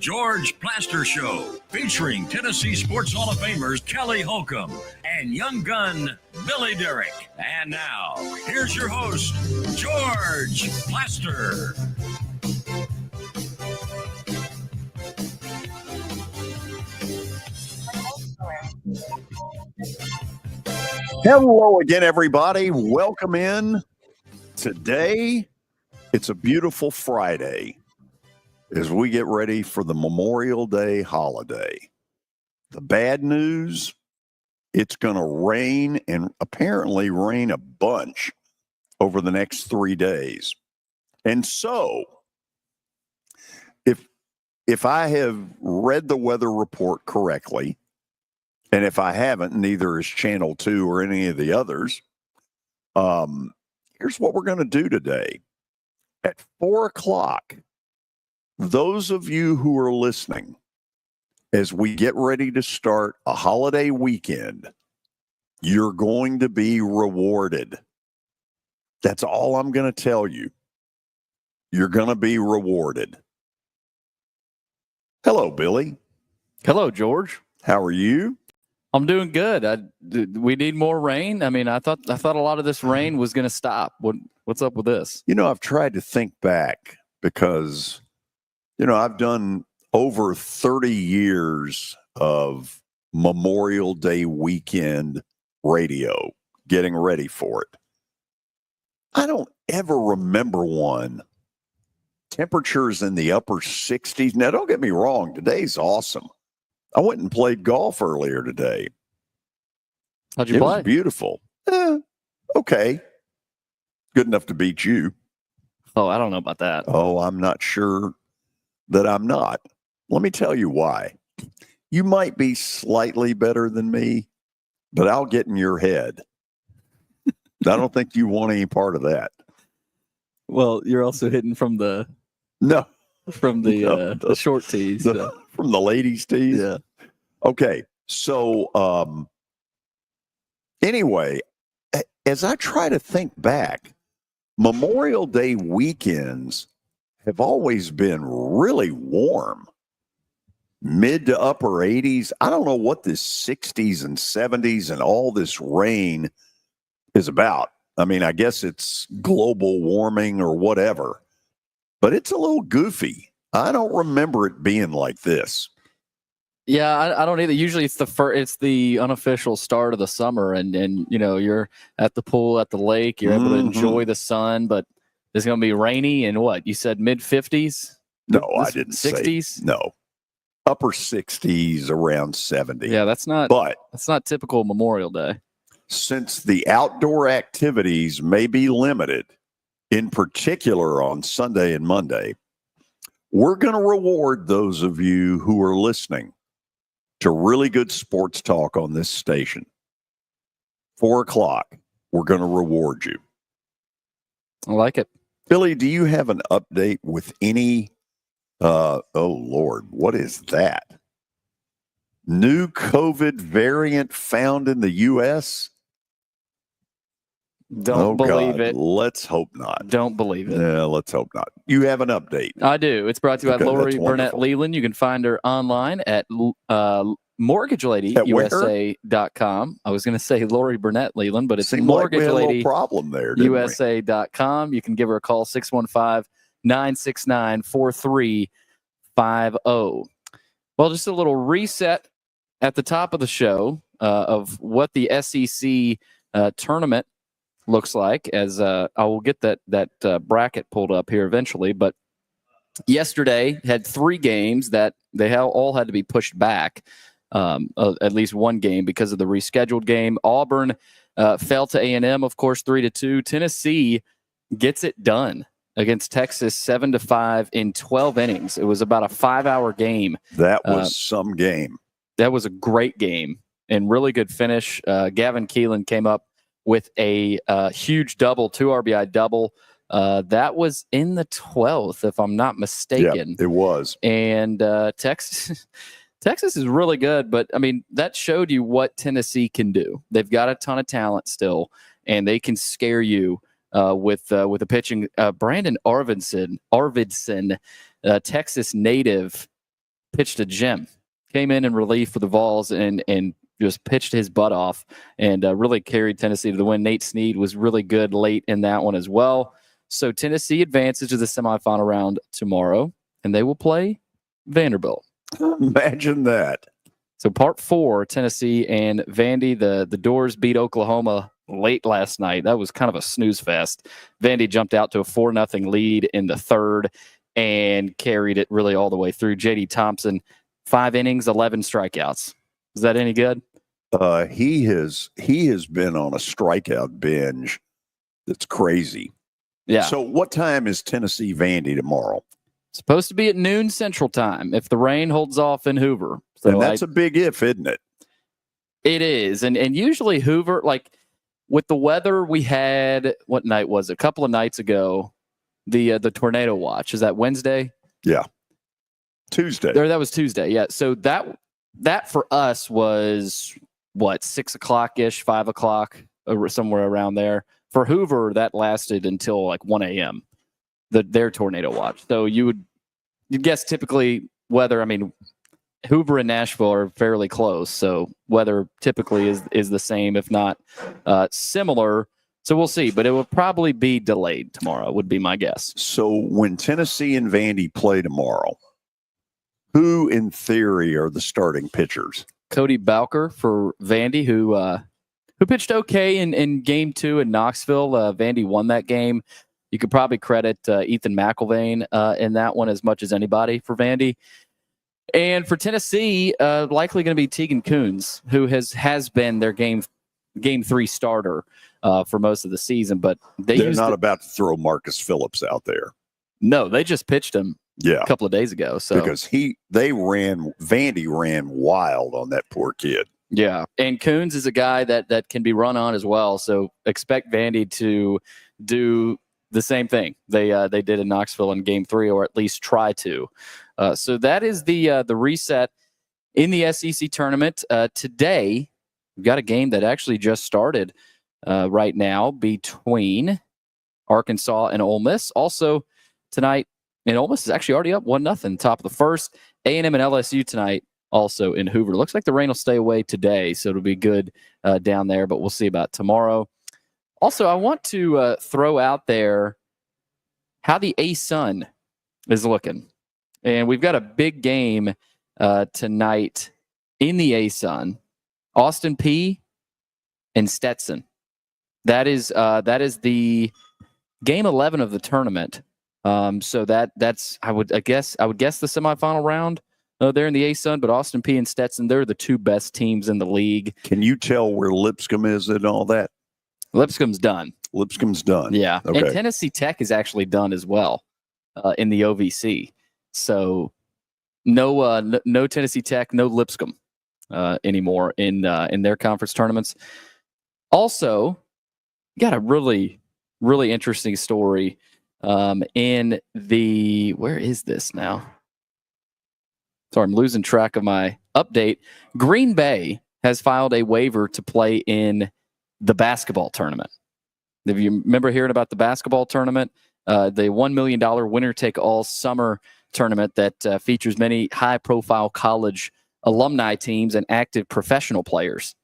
George Plaster Show, featuring Tennessee Sports Hall of Famers Kelly Holcomb and young gun Billy Derrick. And now, here's your host, George Plaster. Hello again, everybody. Welcome in. Today, it's a beautiful Friday as we get ready for the Memorial Day holiday. The bad news, it's going to rain, and apparently rain a bunch over the next 3 days. And so, if I have read the weather report correctly, and if I haven't, neither is Channel 2 or any of the others, here's what we're going to do today. At 4 o'clock, those of you who are listening, as we get ready to start a holiday weekend, you're going to be rewarded. That's all I'm going to tell you. You're going to be rewarded. Hello, Billy. Hello, George. How are you? I'm doing good. We need more rain. I mean, I thought a lot of this rain was going to stop. What's up with this? You know, I've tried to think back because, you know, I've done over 30 years of Memorial Day weekend radio, getting ready for it. I don't ever remember one. Temperatures in the upper 60s. Now, don't get me wrong. Today's awesome. I went and played golf earlier today. How'd you play? It was beautiful. Okay. Good enough to beat you. Oh, I don't know about that. Oh, I'm not sure that I'm not. Let me tell you why. You might be slightly better than me, but I'll get in your head. I don't think you want any part of that. Well, you're also hitting from the short tees. From the ladies' tees? Yeah. Okay. So, anyway, as I try to think back, Memorial Day weekends have always been really warm, mid to upper 80s. I don't know what this 60s and 70s and all this rain is about. I mean, I guess it's global warming or whatever, but it's a little goofy. I don't remember it being like this. Yeah, I don't either. Usually it's the unofficial start of the summer, and you know, you're at the pool, at the lake, you're able to enjoy the sun, but it's going to be rainy and what? You said mid 50s? No, I didn't 60s? say. No. Upper 60s, around 70. Yeah, that's not typical Memorial Day. Since the outdoor activities may be limited, in particular on Sunday and Monday, we're going to reward those of you who are listening to really good sports talk on this station. 4 o'clock, we're going to reward you. I like it. Billy, do you have an update with any, oh Lord, what is that? New COVID variant found in the U.S.? Don't believe it. Let's hope not. Don't believe it. Yeah, let's hope not. You have an update. I do. It's brought to you by Lori Burnett Leland. You can find her online at mortgageladyyusa.com. I was going to say Lori Burnett Leland, but it's mortgageladyyusa.com. You can give her a call, 615-969-4350. Well, just a little reset at the top of the show of what the SEC tournament looks like, as I will get that bracket pulled up here eventually. But yesterday had 3 games that they all had to be pushed back, at least one game because of the rescheduled game. Auburn fell to A&M, of course, 3-2. Tennessee gets it done against Texas 7-5 in 12 innings. It was about a 5-hour game. That was some game. That was a great game and really good finish. Gavin Keelan came up with a huge double, 2 RBI double. That was in the 12th, if I'm not mistaken. Yeah, it was. And Texas is really good, but I mean, that showed you what Tennessee can do. They've got a ton of talent still, and they can scare you with the pitching. Brandon Arvidsson, Texas native, pitched a gem. Came in relief for the Vols and just pitched his butt off and really carried Tennessee to the win. Nate Snead was really good late in that one as well. So Tennessee advances to the semifinal round tomorrow, and they will play Vanderbilt. Imagine that. So part 4, Tennessee and Vandy. The Doors beat Oklahoma late last night. That was kind of a snooze fest. Vandy jumped out to a 4-0 lead in the third and carried it really all the way through. J.D. Thompson, 5 innings, 11 strikeouts. Is that any good? He has been on a strikeout binge that's crazy. Yeah. So what time is Tennessee Vandy tomorrow? Supposed to be at noon Central Time if the rain holds off in Hoover. So and that's a big if, isn't it? It is. And usually Hoover, like with the weather we had, what night was it? A couple of nights ago, the tornado watch. Is that Wednesday? Yeah. Tuesday. That was Tuesday. Yeah. So that for us was what, 6 o'clock-ish, 5 o'clock, somewhere around there. For Hoover, that lasted until like 1 a.m. Their tornado watch. So you'd guess typically weather. I mean, Hoover and Nashville are fairly close, so weather typically is the same, if not similar. So we'll see, but it will probably be delayed tomorrow, would be my guess. So when Tennessee and Vandy play tomorrow, who in theory are the starting pitchers? Cody Bowker for Vandy, who pitched okay in game 2 in Knoxville. Vandy won that game. You could probably credit Ethan McIlvain in that one as much as anybody for Vandy. And for Tennessee, likely going to be Tegan Kuhns, who has been their game 3 starter for most of the season. But they're not about to throw Marcus Phillips out there. No, they just pitched him a couple of days ago. So because Vandy ran wild on that poor kid. Yeah, and Kuhns is a guy that can be run on as well. So expect Vandy to do the same thing they did in Knoxville in game 3, or at least try to. So that is the reset in the SEC tournament. Today, we've got a game that actually just started right now between Arkansas and Ole Miss. Also tonight, and Ole Miss is actually already up 1-0, top of the first. A&M and LSU tonight, also in Hoover. Looks like the rain will stay away today, so it'll be good down there, but we'll see about tomorrow. Also, I want to throw out there how the A-Sun is looking. And we've got a big game tonight in the A-Sun. Austin Peay and Stetson. That is the game 11 of the tournament. So that's I would guess the semifinal round. They're in the A-Sun, but Austin Peay and Stetson, they're the 2 best teams in the league. Can you tell where Lipscomb is and all that? Lipscomb's done. Yeah. Okay. And Tennessee Tech is actually done as well in the OVC. So no Tennessee Tech, no Lipscomb anymore in their conference tournaments. Also, got a really, really interesting story in the, where is this now? Sorry, I'm losing track of my update. Green Bay has filed a waiver to play in the basketball tournament. If you remember hearing about the basketball tournament, the $1 million winner-take-all summer tournament that features many high-profile college alumni teams and active professional players.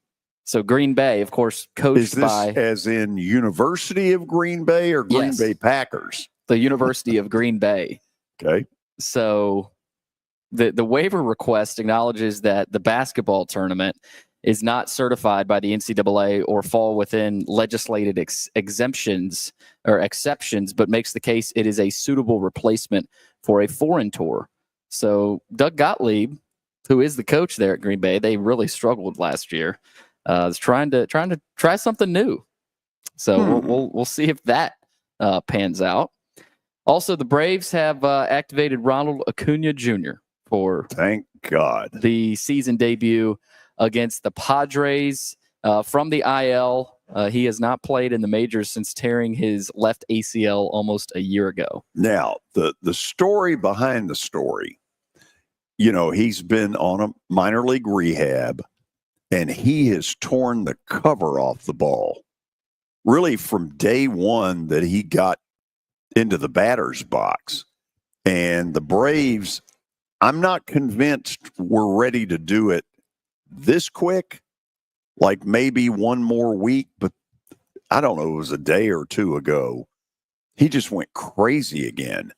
So Green Bay, of course, coached by... as in University of Green Bay or Green Bay Packers? The University of Green Bay. Okay. So the waiver request acknowledges that the basketball tournament is not certified by the NCAA or fall within legislated exemptions or exceptions, but makes the case it is a suitable replacement for a foreign tour. So Doug Gottlieb, who is the coach there at Green Bay, they really struggled last year. Is trying to try something new. So we'll see if that pans out. Also, the Braves have activated Ronald Acuna Jr. for thank God the season debut against the Padres from the IL. He has not played in the majors since tearing his left ACL almost a year ago. Now, the story behind the story, he's been on a minor league rehab, and he has torn the cover off the ball. Really from day one that he got into the batter's box. And the Braves I'm not convinced we're ready to do it this quick, like maybe one more week, but I don't know, it was a day or two ago. He just went crazy again.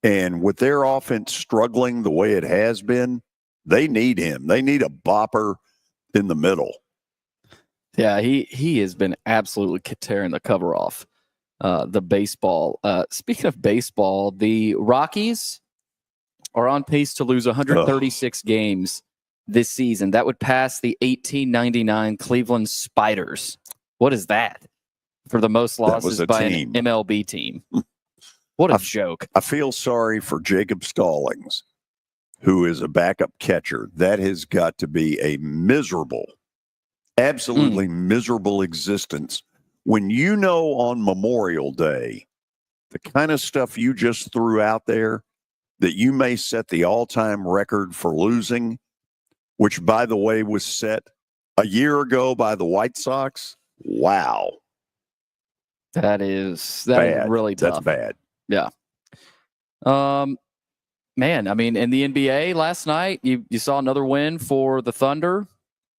And with their offense struggling the way it has been, they need him. They need a bopper in the middle. Yeah, he has been absolutely tearing the cover off the baseball. Speaking of baseball, the Rockies are on pace to lose 136 games this season. That would pass the 1899 Cleveland Spiders. What is that for the most losses by an MLB team? What a joke. I feel sorry for Jacob Stallings, who is a backup catcher. That has got to be a miserable, absolutely miserable existence when you know on Memorial Day the kind of stuff you just threw out there, that you may set the all-time record for losing, which, by the way, was set a year ago by the White Sox. Wow. That is really tough. That's bad. Yeah. Man, I mean, in the NBA last night, you saw another win for the Thunder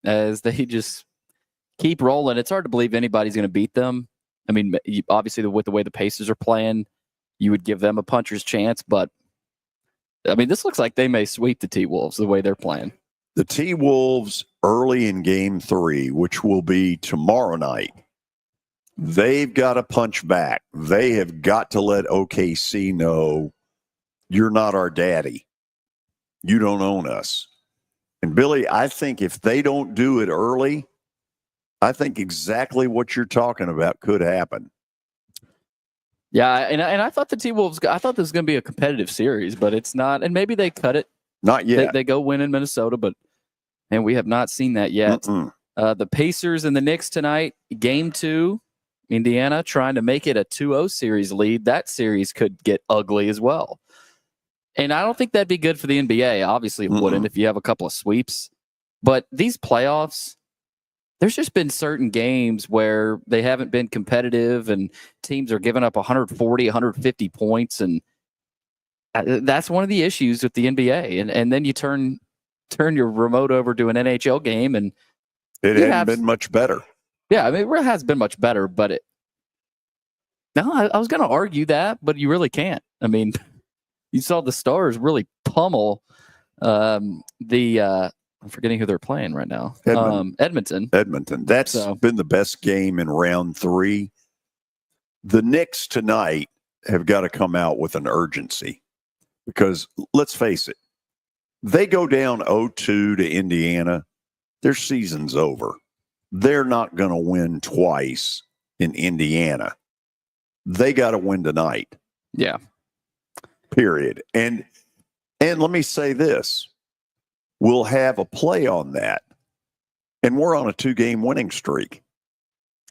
as they just keep rolling. It's hard to believe anybody's going to beat them. I mean, obviously, with the way the Pacers are playing, you would give them a puncher's chance. But, I mean, this looks like they may sweep the T-Wolves the way they're playing. The T-Wolves early in Game 3, which will be tomorrow night, they've got to punch back. They have got to let OKC know, you're not our daddy. You don't own us. And, Billy, I think if they don't do it early, I think exactly what you're talking about could happen. Yeah, and I thought the T-Wolves, I thought this was going to be a competitive series, but it's not. And maybe they cut it. Not yet. They go win in Minnesota, but, man, we have not seen that yet. The Pacers and the Knicks tonight, Game 2, Indiana trying to make it a 2-0 series lead. That series could get ugly as well. And I don't think that'd be good for the NBA. Obviously, it wouldn't if you have a couple of sweeps. But these playoffs, there's just been certain games where they haven't been competitive and teams are giving up 140, 150 points. And that's one of the issues with the NBA. And then you turn your remote over to an NHL game and it hasn't been much better. Yeah, I mean, it really has been much better, but I was going to argue that, but you really can't. I mean, you saw the Stars really pummel I'm forgetting who they're playing right now. Edmonton. That's been the best game in round 3. The Knicks tonight have got to come out with an urgency because, let's face it, they go down 0-2 to Indiana, their season's over. They're not going to win twice in Indiana. They got to win tonight. Yeah. Period. And let me say this. We'll have a play on that. And we're on a 2-game winning streak.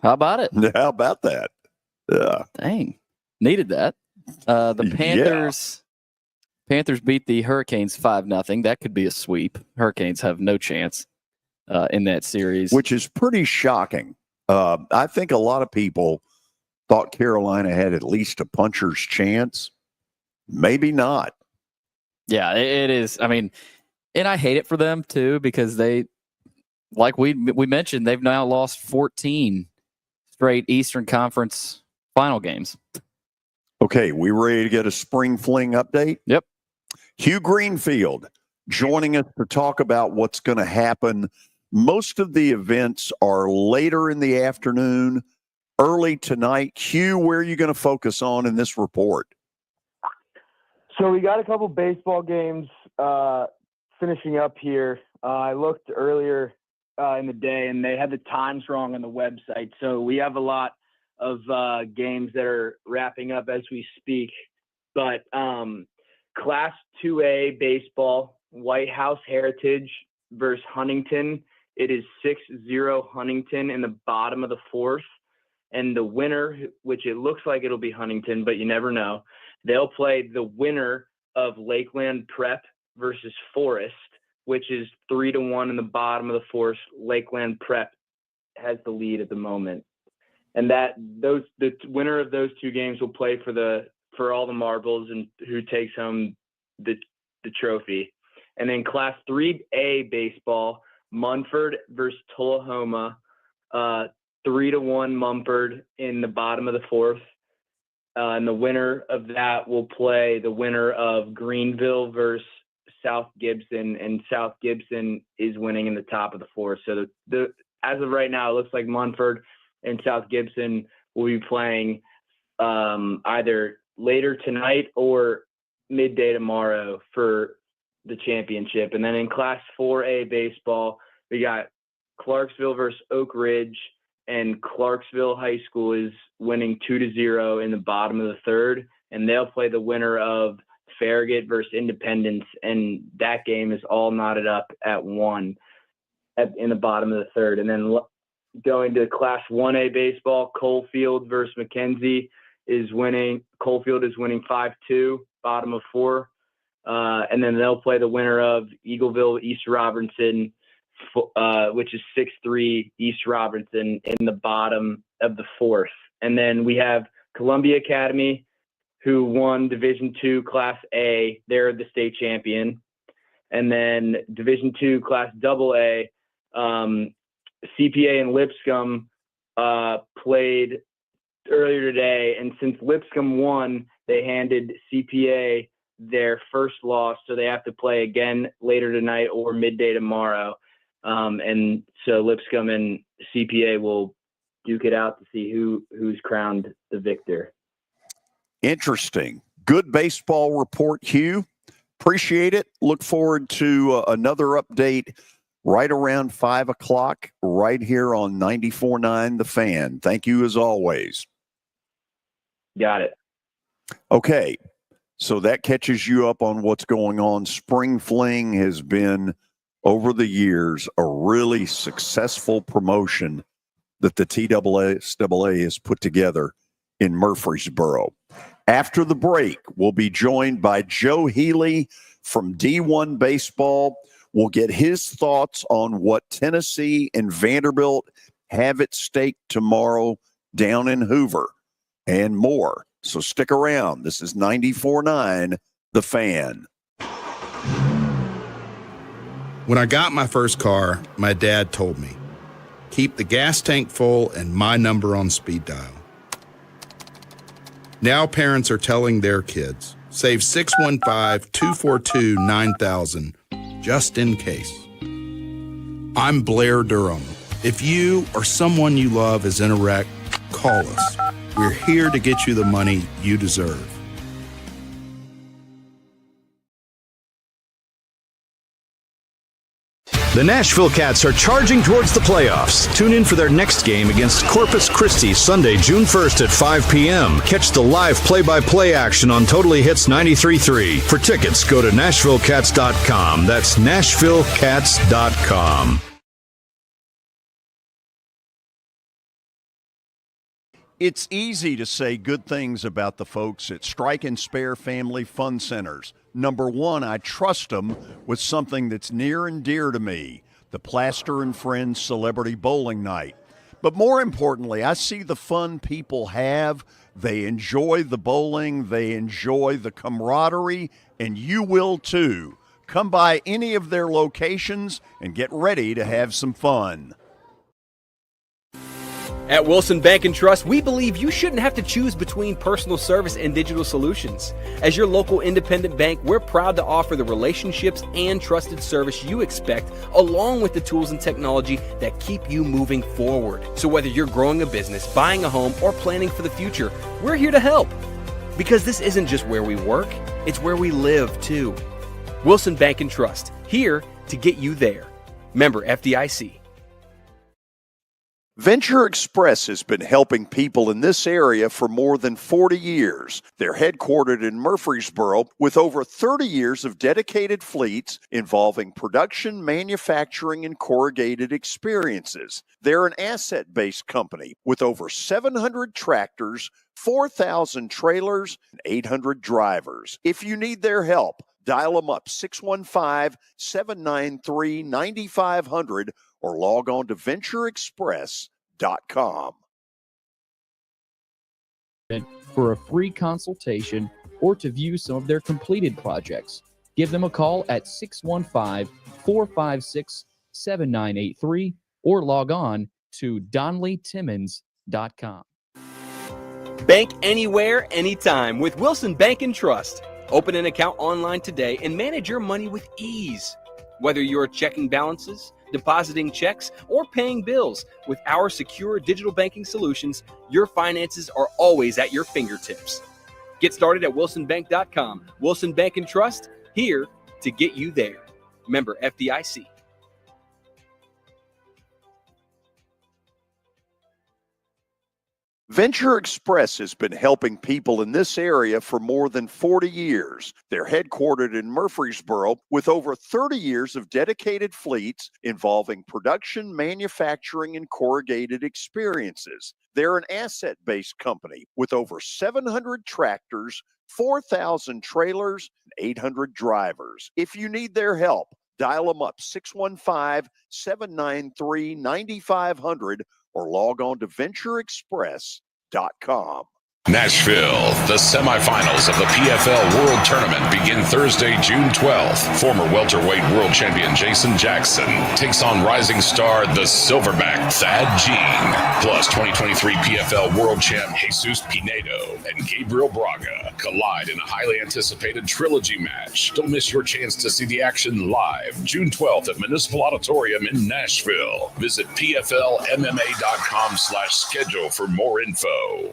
How about it? How about that? Yeah. Dang. Needed that. The Panthers beat the Hurricanes 5-0. That could be a sweep. Hurricanes have no chance in that series. Which is pretty shocking. I think a lot of people thought Carolina had at least a puncher's chance. Maybe not. Yeah, it is. I mean, and I hate it for them too because they, like we mentioned, they've now lost 14 straight Eastern Conference final games. Okay, we ready to get a spring fling update? Yep. Hugh Greenfield joining us to talk about what's going to happen. Most of the events are later in the afternoon, early tonight. Hugh, where are you going to focus on in this report? So we got a couple baseball games finishing up here. I looked earlier in the day, and they had the times wrong on the website. So we have a lot of games that are wrapping up as we speak. But Class 2A baseball, White House Heritage versus Huntington. It is 6-0 Huntington in the bottom of the 4th. And the winner, which it looks like it'll be Huntington, but you never know, they'll play the winner of Lakeland Prep versus Forest, which is 3-1 in the bottom of the 4th. Lakeland Prep has the lead at the moment. And the winner of those 2 games will play for all the marbles and who takes home the trophy. And then Class 3A baseball, Munford versus Tullahoma, 3-1 Mumford in the bottom of the fourth. And the winner of that will play the winner of Greenville versus South Gibson, and South Gibson is winning in the top of the fourth. So as of right now, it looks like Munford and South Gibson will be playing either later tonight or midday tomorrow for the championship. And then in Class 4A baseball, we got Clarksville versus Oak Ridge, and Clarksville High School is winning 2-0 in the bottom of the third, and they'll play the winner of Farragut versus Independence, and that game is all knotted up at 1 in the bottom of the third. And then going to Class 1A baseball, Coalfield versus McKenzie is winning. Coalfield is winning 5-2, bottom of 4. And then they'll play the winner of Eagleville East Robertson, which is 6-3 East Robertson in the bottom of the fourth. And then we have Columbia Academy, who won Division II Class A. They're the state champion. And then Division II Class AA, CPA and Lipscomb played earlier today. And since Lipscomb won, they handed CPA their first loss, so they have to play again later tonight or midday tomorrow. And so Lipscomb and CPA will duke it out to see who's crowned the victor. Interesting. Good baseball report, Hugh. Appreciate it. Look forward to another update right around 5 o'clock right here on 94.9 The Fan. Thank you as always. Got it. Okay. So that catches you up on what's going on. Spring Fling has been, over the years, a really successful promotion that the TSSAA has put together in Murfreesboro. After the break, we'll be joined by Joe Healy from D1 Baseball. We'll get his thoughts on what Tennessee and Vanderbilt have at stake tomorrow down in Hoover and more. So stick around. This is 94.9 The Fan. When I got my first car, my dad told me, keep the gas tank full and my number on speed dial. Now parents are telling their kids, save 615-242-9000 just in case. I'm Blair Durham. If you or someone you love is in a wreck, call us. We're here to get you the money you deserve. The Nashville Cats are charging towards the playoffs. Tune in for their next game against Corpus Christi Sunday, June 1st at 5 p.m. Catch the live play-by-play action on Totally Hits 93.3. For tickets, go to NashvilleCats.com. That's NashvilleCats.com. It's easy to say good things about the folks at Strike and Spare Family Fun Centers. Number one, I trust them with something that's near and dear to me, the Plaster and Friends Celebrity Bowling Night. But more importantly, I see the fun people have. They enjoy the bowling, they enjoy the camaraderie, and you will too. Come by any of their locations and get ready to have some fun. At Wilson Bank and Trust, we believe you shouldn't have to choose between personal service and digital solutions. As your local independent bank, we're proud to offer the relationships and trusted service you expect, along with the tools and technology that keep you moving forward. So whether you're growing a business, buying a home, or planning for the future, we're here to help. Because this isn't just where we work, it's where we live too. Wilson Bank and Trust, here to get you there. Member FDIC. Venture Express has been helping people in this area for more than 40 years. They're headquartered in Murfreesboro with over 30 years of dedicated fleets involving production, manufacturing, and corrugated experiences. They're an asset-based company with over 700 tractors, 4,000 trailers, and 800 drivers. If you need their help, dial them up 615-793-9500 or log on to ventureexpress.com. For a free consultation or to view some of their completed projects, Give them a call at 615-456-7983 or log on to DonleyTimmons.com. Bank anywhere, anytime with Wilson Bank and Trust. Open an account online today and manage your money with ease. Whether you're checking balances, depositing checks, or paying bills, with our secure digital banking solutions, your finances are always at your fingertips. Get started at wilsonbank.com. Wilson Bank and Trust, here to get you there. Member FDIC. Venture Express has been helping people in this area for more than 40 years. They're headquartered in Murfreesboro with over 30 years of dedicated fleets involving production, manufacturing, and corrugated experiences. They're an asset-based company with over 700 tractors, 4,000 trailers, and 800 drivers. If you need their help, dial them up 615-793-9500 or log on to ventureexpress.com. Nashville, the semifinals of the PFL World Tournament begin Thursday, June 12th. Former welterweight world champion Jason Jackson takes on rising star the Silverback Thad Jean, plus 2023 PFL World Champ Jesus Pinedo and Gabriel Braga collide in a highly anticipated trilogy match. Don't miss your chance to see the action live June 12th at Municipal Auditorium in Nashville. Visit pflmma.com/schedule for more info.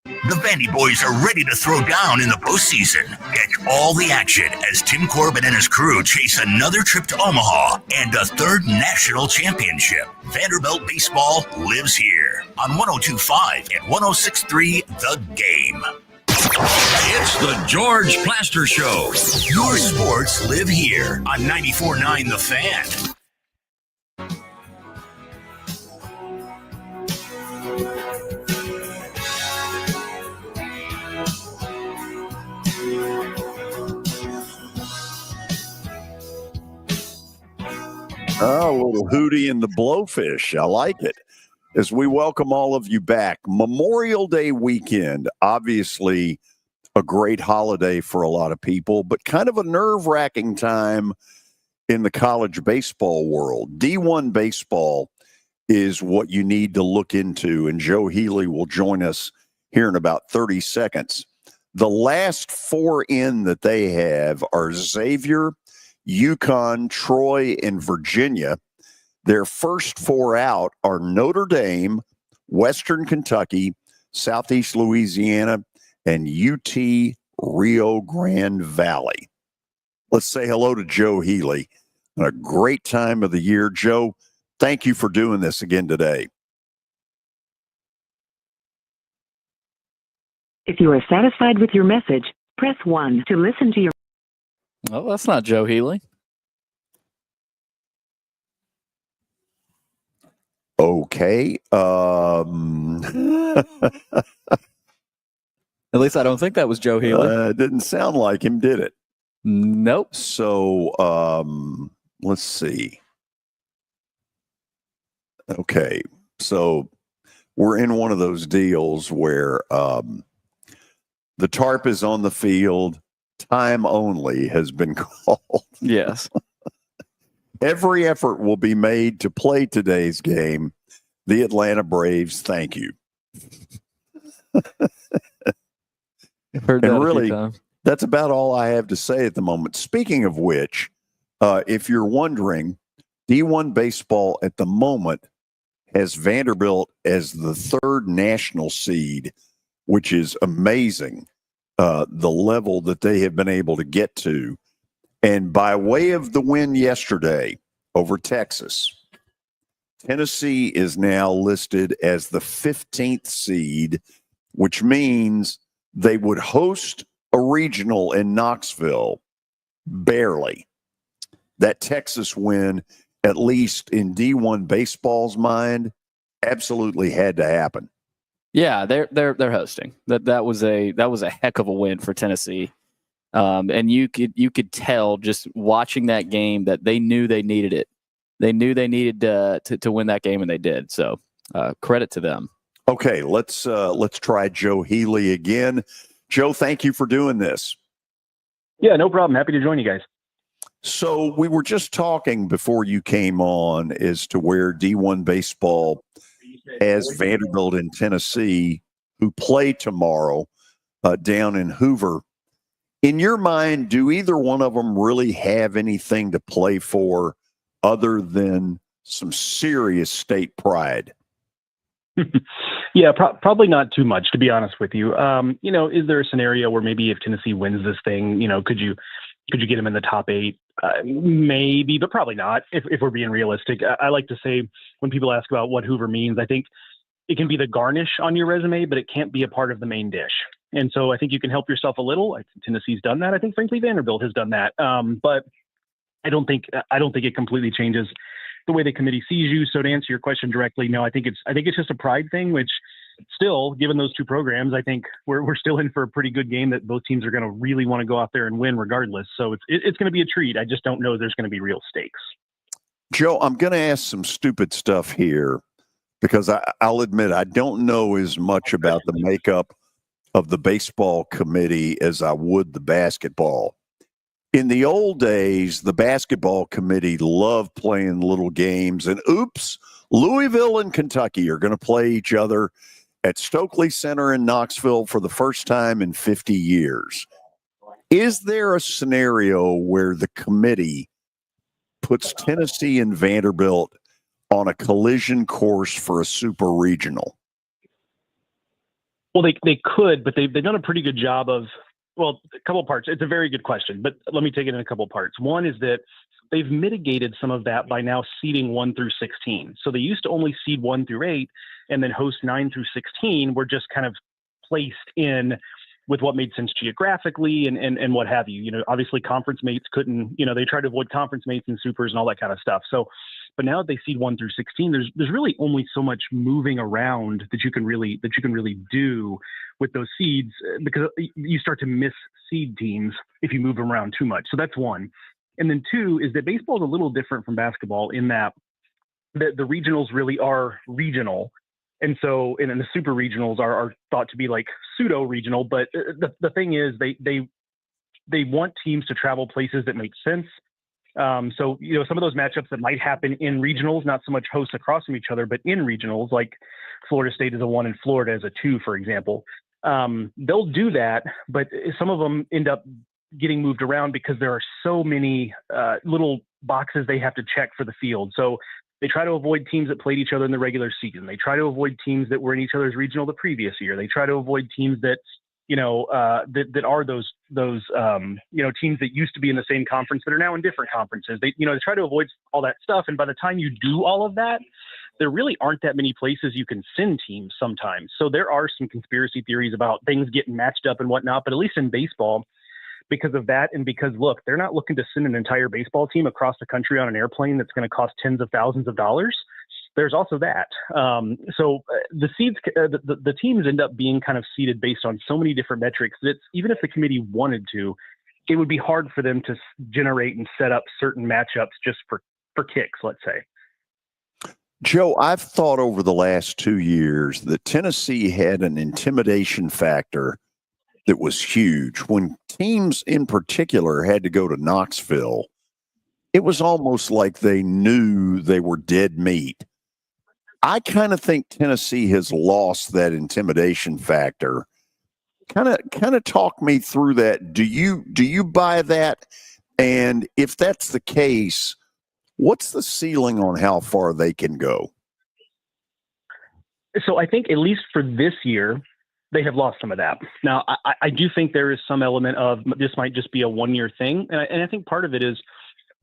The Vandy boys are ready to throw down in the postseason. Catch all the action as Tim Corbin and his crew chase another trip to Omaha and a third national championship. Vanderbilt baseball lives here on 102.5 and 106.3 The Game. It's the George Plaster Show. Your sports live here on 94.9 The Fan. Oh, a little Hootie and the Blowfish. I like it. As we welcome all of you back. Memorial Day weekend, obviously a great holiday for a lot of people, but kind of a nerve-wracking time in the college baseball world. D1 baseball is what you need to look into, and Joe Healy will join us here in about 30 seconds. The last four in that they have are Xavier, UConn, Troy, and Virginia. Their first four out are Notre Dame, Western Kentucky, Southeast Louisiana, and UT Rio Grande Valley. Let's say hello to Joe Healy. A great time of the year. Joe, thank you for doing this again today. If you are satisfied with your message, press 1 to listen to your... Oh, that's not Joe Healy. Okay. At least I don't think that was Joe Healy. It didn't sound like him, did it? Nope. So let's see. Okay. So we're in one of those deals where the tarp is on the field. Time only has been called. Yes. Every effort will be made to play today's game. The Atlanta Braves, thank you. Heard that and really, a few times. That's about all I have to say at the moment. Speaking of which, if you're wondering, D1 baseball at the moment has Vanderbilt as the third national seed, which is amazing, the level that they have been able to get to. And by way of the win yesterday over Texas, Tennessee is now listed as the 15th seed, which means they would host a regional in Knoxville, barely. That Texas win, at least in D1 baseball's mind, absolutely had to happen. Yeah, they're hosting. That was a heck of a win for Tennessee. And you could tell just watching that game that they knew they needed it. They knew they needed to win that game, and they did. So credit to them. Okay, let's try Joe Healy again. Joe, thank you for doing this. Yeah, no problem. Happy to join you guys. So we were just talking before you came on as to where D1 baseball has Vanderbilt and Tennessee, who play tomorrow down in Hoover. In your mind, do either one of them really have anything to play for other than some serious state pride? Yeah, probably not too much, to be honest with you. Is there a scenario where maybe if Tennessee wins this thing, could you get them in the top 8? Maybe, but probably not. If we're being realistic, I like to say when people ask about what Hoover means, I think it can be the garnish on your resume, but it can't be a part of the main dish. And so I think you can help yourself a little. I think Tennessee's done that. I think, frankly, Vanderbilt has done that. But I don't think it completely changes the way the committee sees you. So to answer your question directly, no, I think it's just a pride thing, which still, given those two programs, I think we're still in for a pretty good game that both teams are going to really want to go out there and win regardless. So it's going to be a treat. I just don't know there's going to be real stakes. Joe, I'm going to ask some stupid stuff here because I'll admit I don't know as much about the makeup of the baseball committee as I would the basketball. In the old days, the basketball committee loved playing little games, and oops, Louisville and Kentucky are going to play each other at Stokely Center in Knoxville for the first time in 50 years. Is there a scenario where the committee puts Tennessee and Vanderbilt on a collision course for a super regional? Well, they could, but they've done a pretty good job of, well, a couple of parts. It's a very good question, but let me take it in a couple of parts. One is that they've mitigated some of that by now seeding 1 through 16. So they used to only seed 1 through 8 and then host 9 through 16 were just kind of placed in with what made sense geographically and what have you. Obviously conference mates couldn't, they tried to avoid conference mates and supers and all that kind of stuff. So, but now that they seed 1 through 16, there's really only so much moving around that you can really do with those seeds, because you start to miss seed teams if you move them around too much. So that's one. And then two is that baseball is a little different from basketball in that the regionals really are regional. And so, and then the super regionals are thought to be like pseudo regional, but the thing is they want teams to travel places that make sense. So, some of those matchups that might happen in regionals, not so much hosts across from each other, but in regionals, like Florida State is a 1 and Florida is a 2, for example. They'll do that, but some of them end up getting moved around because there are so many little boxes they have to check for the field. So they try to avoid teams that played each other in the regular season. They try to avoid teams that were in each other's regional the previous year. They try to avoid teams that, that are those teams that used to be in the same conference that are now in different conferences. They try to avoid all that stuff. And by the time you do all of that, there really aren't that many places you can send teams sometimes. So there are some conspiracy theories about things getting matched up and whatnot, but at least in baseball, because of that, and because, look, they're not looking to send an entire baseball team across the country on an airplane that's going to cost tens of thousands of dollars. There's also that. So the seeds, the teams end up being kind of seeded based on so many different metrics that even if the committee wanted to, it would be hard for them to generate and set up certain matchups just for kicks, let's say. Joe, I've thought over the last 2 years that Tennessee had an intimidation factor that was huge. When teams in particular had to go to Knoxville, it was almost like they knew they were dead meat. I kind of think Tennessee has lost that intimidation factor. Kind of talk me through that. Do you buy that? And if that's the case, what's the ceiling on how far they can go? So I think at least for this year, they have lost some of that. Now, I do think there is some element of this might just be a one-year thing. And I think part of it is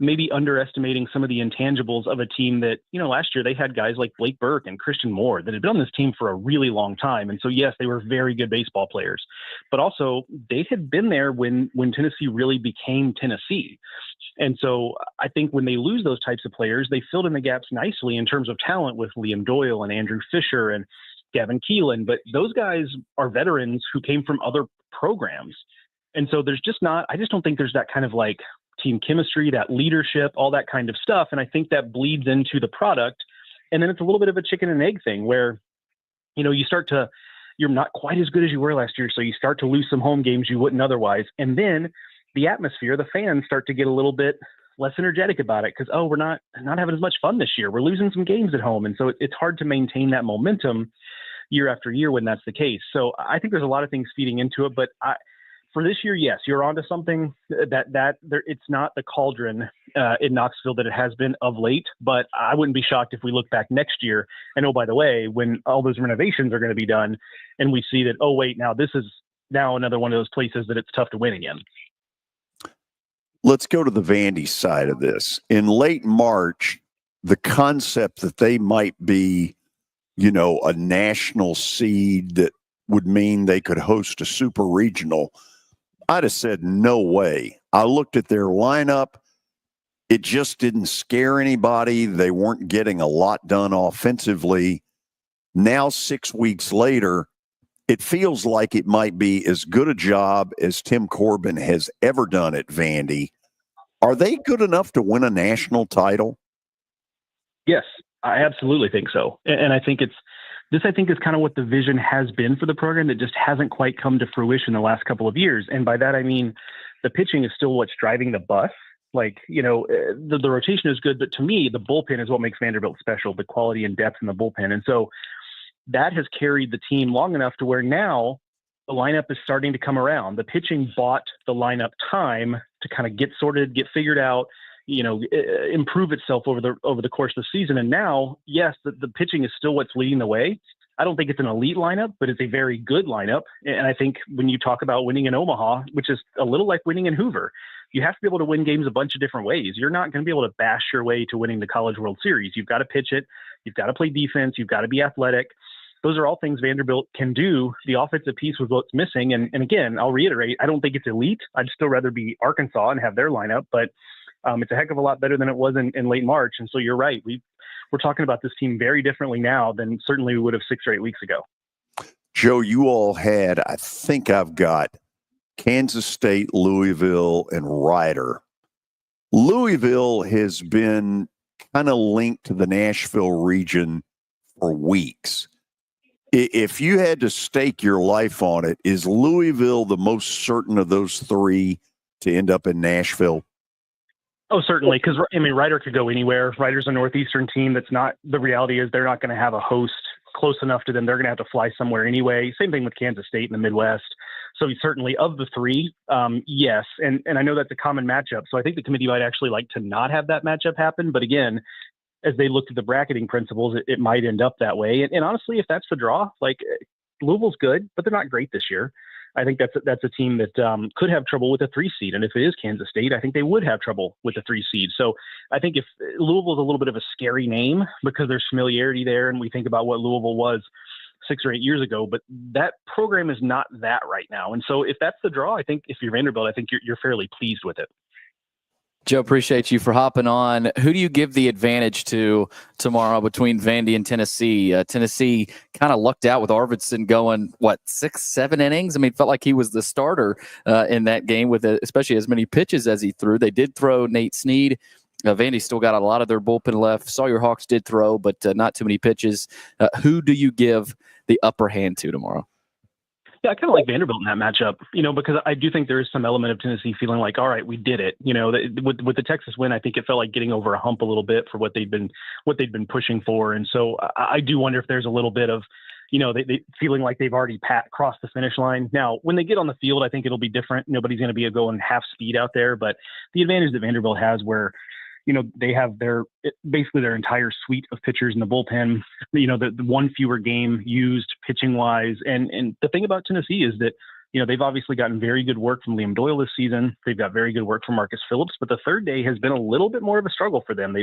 maybe underestimating some of the intangibles of a team that, last year they had guys like Blake Burke and Christian Moore that had been on this team for a really long time. And so, yes, they were very good baseball players, but also they had been there when Tennessee really became Tennessee. And so I think when they lose those types of players, they filled in the gaps nicely in terms of talent with Liam Doyle and Andrew Fisher and Gavin Keelan. But those guys are veterans who came from other programs. And so I just don't think there's that kind of like team chemistry, that leadership, all that kind of stuff. And I think that bleeds into the product. And then it's a little bit of a chicken and egg thing where, you're not quite as good as you were last year. So you start to lose some home games you wouldn't otherwise. And then the atmosphere, the fans start to get a little bit less energetic about it because, we're not having as much fun this year. We're losing some games at home. And so it's hard to maintain that momentum year after year when that's the case. So I think there's a lot of things feeding into it, but for this year, yes, you're onto something that there, it's not the cauldron in Knoxville that it has been of late, but I wouldn't be shocked if we look back next year and, by the way, when all those renovations are going to be done and we see that, wait, now this is now another one of those places that it's tough to win again. Let's go to the Vandy side of this. In late March, the concept that they might be, a national seed that would mean they could host a super regional, I'd have said, no way. I looked at their lineup. It just didn't scare anybody. They weren't getting a lot done offensively. Now, 6 weeks later, it feels like it might be as good a job as Tim Corbin has ever done at Vandy. Are they good enough to win a national title? Yes, I absolutely think so. And I think this is kind of what the vision has been for the program that just hasn't quite come to fruition the last couple of years. And by that, I mean, the pitching is still what's driving the bus. Like, the rotation is good, but to me, the bullpen is what makes Vanderbilt special, the quality and depth in the bullpen. And so that has carried the team long enough to where now the lineup is starting to come around. The pitching bought the lineup time to kind of get sorted, get figured out, improve itself over the course of the season. And now, yes, the pitching is still what's leading the way. I don't think it's an elite lineup, but it's a very good lineup. And I think when you talk about winning in Omaha, which is a little like winning in Hoover, you have to be able to win games a bunch of different ways. You're not going to be able to bash your way to winning the College World Series. You've got to pitch it. You've got to play defense. You've got to be athletic. Those are all things Vanderbilt can do. The offensive piece was what's missing. And again, I'll reiterate, I don't think it's elite. I'd still rather be Arkansas and have their lineup, but it's a heck of a lot better than it was in late March. And so you're right. We're talking about this team very differently now than certainly we would have 6 or 8 weeks ago. Joe, you all had, I think I've got Kansas State, Louisville, and Rider. Louisville has been kind of linked to the Nashville region for weeks. If you had to stake your life on it, is Louisville the most certain of those three to end up in Nashville? Oh, certainly. Because, Rider could go anywhere. Rider's a Northeastern team that's not – the reality is they're not going to have a host close enough to them. They're going to have to fly somewhere anyway. Same thing with Kansas State in the Midwest. So certainly of the three, yes. And I know that's a common matchup. So I think the committee might actually like to not have that matchup happen. But again, as they look at the bracketing principles, it might end up that way. And honestly, if that's the draw, like Louisville's good, but they're not great this year. I think that's a team that could have trouble with a 3 seed. And if it is Kansas State, I think they would have trouble with a 3 seed. So I think if Louisville is a little bit of a scary name because there's familiarity there. And we think about what Louisville was 6 or 8 years ago, but that program is not that right now. And so if that's the draw, I think if you're Vanderbilt, I think you're fairly pleased with it. Joe, appreciate you for hopping on. Who do you give the advantage to tomorrow between Vandy and Tennessee? Tennessee kind of lucked out with Arvidsson going, 6, 7 innings? I mean, it felt like he was the starter in that game with especially as many pitches as he threw. They did throw Nate Snead. Vandy still got a lot of their bullpen left. Sawyer Hawks did throw, but not too many pitches. Who do you give the upper hand to tomorrow? Yeah, I kind of like Vanderbilt in that matchup, because I do think there is some element of Tennessee feeling like, all right, we did it. With the Texas win, I think it felt like getting over a hump a little bit for what they'd been pushing for. And so I do wonder if there's a little bit of, they feeling like they've already crossed the finish line. Now, when they get on the field, I think it'll be different. Nobody's going to be going half speed out there, but the advantage that Vanderbilt has where, they have basically their entire suite of pitchers in the bullpen, the one fewer game used pitching wise. And the thing about Tennessee is that, they've obviously gotten very good work from Liam Doyle this season. They've got very good work from Marcus Phillips, but the third day has been a little bit more of a struggle for them.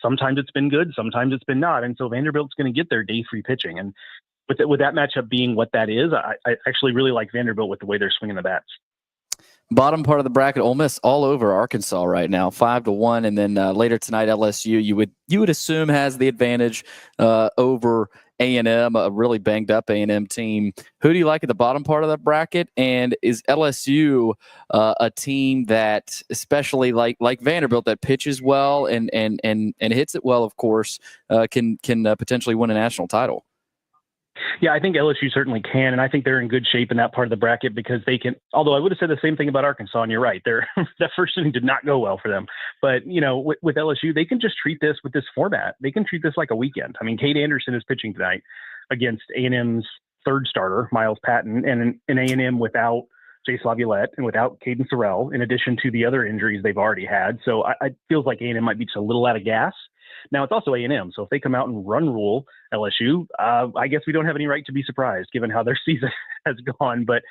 Sometimes it's been good, sometimes it's been not. And so Vanderbilt's going to get their day 3 pitching. And with that matchup being what that is, I actually really like Vanderbilt with the way they're swinging the bats. Bottom part of the bracket, Ole Miss all over Arkansas right now, 5-1, and then later tonight LSU you would assume has the advantage over A&M, a really banged up A&M team. Who do you like at the bottom part of the bracket? And is LSU a team that, especially like Vanderbilt, that pitches well and hits it well, of course, can potentially win a national title? Yeah, I think LSU certainly can, and I think they're in good shape in that part of the bracket because they can. Although I would have said the same thing about Arkansas, and you're right, that first inning did not go well for them. But with LSU, they can just treat this with this format. They can treat this like a weekend. I mean, Cade Anderson is pitching tonight against A&M's third starter, Miles Patton, and an A&M without Jace Laviolette and without Caden Sorrell, in addition to the other injuries they've already had. So I feels like A&M might be just a little out of gas. Now, it's also A&M, so if they come out and run rule LSU, I guess we don't have any right to be surprised given how their season has gone. But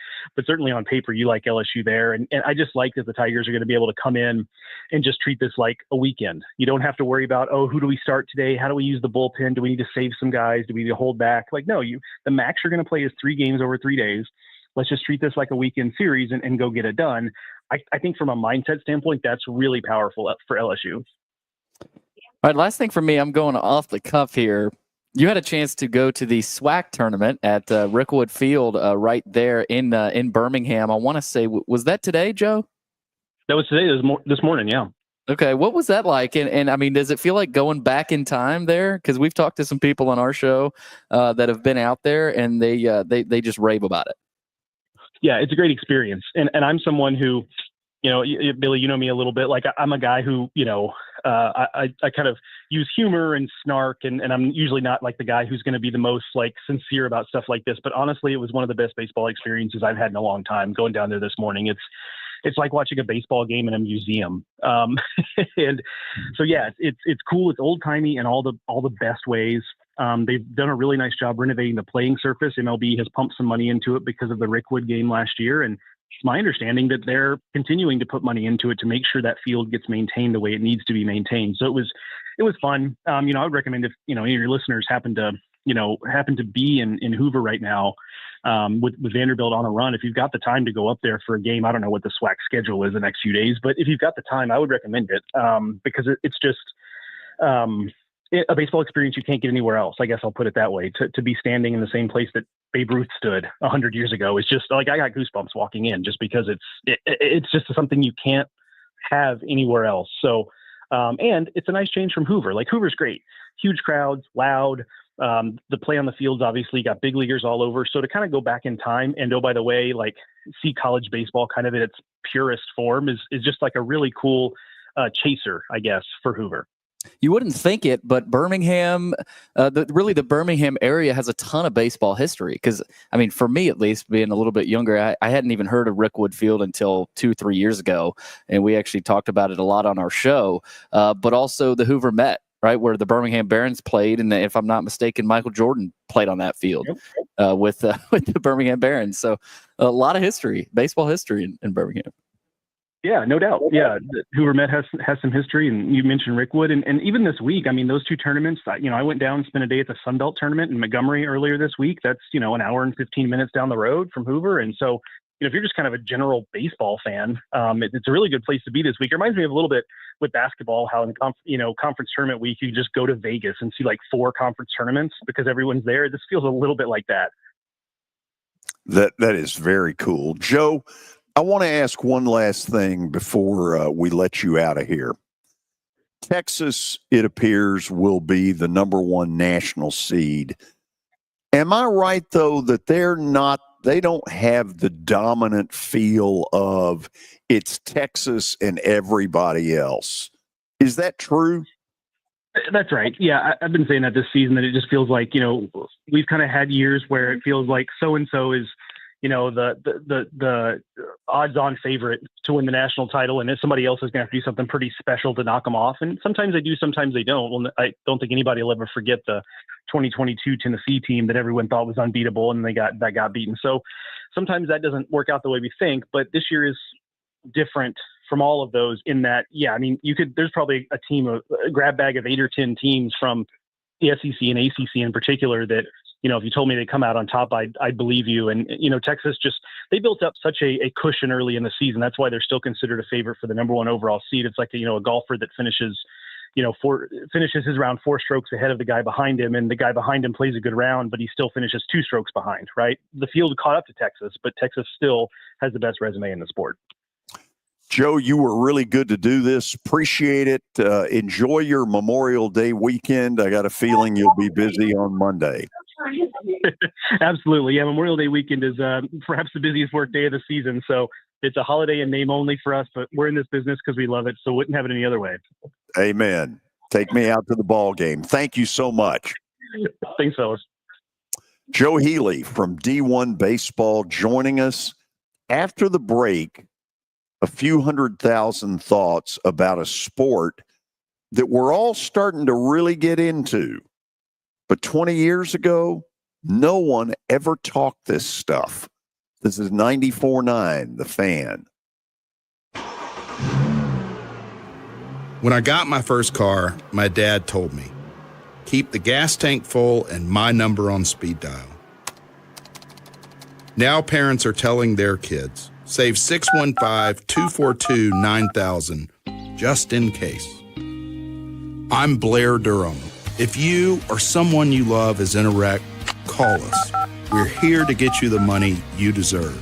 certainly on paper, you like LSU there. And I just like that the Tigers are going to be able to come in and just treat this like a weekend. You don't have to worry about, who do we start today? How do we use the bullpen? Do we need to save some guys? Do we need to hold back? Like, no, the max you're going to play is 3 games over 3 days. Let's just treat this like a weekend series and go get it done. I think from a mindset standpoint, that's really powerful for LSU. All right, last thing for me, I'm going off the cuff here. You had a chance to go to the SWAC tournament at Rickwood Field right there in Birmingham. I want to say, was that today, Joe? That was today. It was this morning, yeah. Okay, what was that like? And I mean, does it feel like going back in time there? Because we've talked to some people on our show that have been out there, and they just rave about it. Yeah, it's a great experience. And I'm someone who, Billy, you know me a little bit. Like I'm a guy who, I kind of use humor and snark, and I'm usually not like the guy who's going to be the most like sincere about stuff like this. But honestly, it was one of the best baseball experiences I've had in a long time. Going down there this morning, it's like watching a baseball game in a museum. And so yeah, it's cool. It's old timey in all the best ways. They've done a really nice job renovating the playing surface. MLB has pumped some money into it because of the Rickwood game last year, and it's my understanding that they're continuing to put money into it to make sure that field gets maintained the way it needs to be maintained. So it was fun. I would recommend if any of your listeners happen to be in Hoover right now with Vanderbilt on a run, if you've got the time to go up there for a game. I don't know what the SWAC schedule is the next few days, but if you've got the time, I would recommend it because it's just a baseball experience you can't get anywhere else. I guess I'll put it that way. To be standing in the same place that Babe Ruth stood 100 years ago is just like, I got goosebumps walking in just because it's just something you can't have anywhere else. So, and it's a nice change from Hoover. Like Hoover's great, huge crowds, loud. The play on the fields, obviously got big leaguers all over. So to kind of go back in time and, by the way, like see college baseball kind of in its purest form is just like a really cool chaser, I guess, for Hoover. You wouldn't think it, but Birmingham, the Birmingham area has a ton of baseball history. Because, I mean, for me at least, being a little bit younger, I hadn't even heard of Rickwood Field until 2-3 years ago, and we actually talked about it a lot on our show. But also the Hoover Met, right, where the Birmingham Barons played, and if I'm not mistaken, Michael Jordan played on that field with the Birmingham Barons. So a lot of history, baseball history in Birmingham. Yeah, no doubt. Yeah, the Hoover Met has some history, and you mentioned Rickwood, and even this week, I mean, those two tournaments. I went down and spent a day at the Sun Belt tournament in Montgomery earlier this week. That's an hour and 15 minutes down the road from Hoover, and so if you're just kind of a general baseball fan, it's a really good place to be this week. It reminds me of a little bit with basketball, how in conference tournament week you just go to Vegas and see like 4 conference tournaments because everyone's there. This feels a little bit like that. That is very cool, Joe. I want to ask one last thing before we let you out of here. Texas, it appears, will be the number 1 national seed. Am I right, though, that they don't have the dominant feel of it's Texas and everybody else? Is that true? That's right. Yeah, I've been saying that this season, that it just feels like, we've kind of had years where it feels like so-and-so is the odds-on favorite to win the national title, and if somebody else is going to have to do something pretty special to knock them off. And sometimes they do, sometimes they don't. Well, I don't think anybody will ever forget the 2022 Tennessee team that everyone thought was unbeatable, and they got beaten. So sometimes that doesn't work out the way we think. But this year is different from all of those in that, there's probably a grab bag of 8 or 10 teams from the SEC and ACC in particular that, if you told me they come out on top, I'd believe you. And, Texas they built up such a cushion early in the season. That's why they're still considered a favorite for the number 1 overall seed. It's like, a golfer that finishes his round 4 strokes ahead of the guy behind him, and the guy behind him plays a good round, but he still finishes 2 strokes behind, right? The field caught up to Texas, but Texas still has the best resume in the sport. Joe, you were really good to do this. Appreciate it. Enjoy your Memorial Day weekend. I got a feeling you'll be busy on Monday. Absolutely. Yeah, Memorial Day weekend is perhaps the busiest work day of the season. So it's a holiday in name only for us, but we're in this business because we love it. So wouldn't have it any other way. Amen. Take me out to the ball game. Thank you so much. Thanks, fellas. Joe Healy from D1 Baseball joining us after the break. A few 100,000 thoughts about a sport that we're all starting to really get into. But 20 years ago, no one ever talked this stuff. This is 94.9, The Fan. When I got my first car, my dad told me, keep the gas tank full and my number on speed dial. Now parents are telling their kids, save 615-242-9000 just in case. I'm Blair Durham. If you or someone you love is in a wreck, call us. We're here to get you the money you deserve.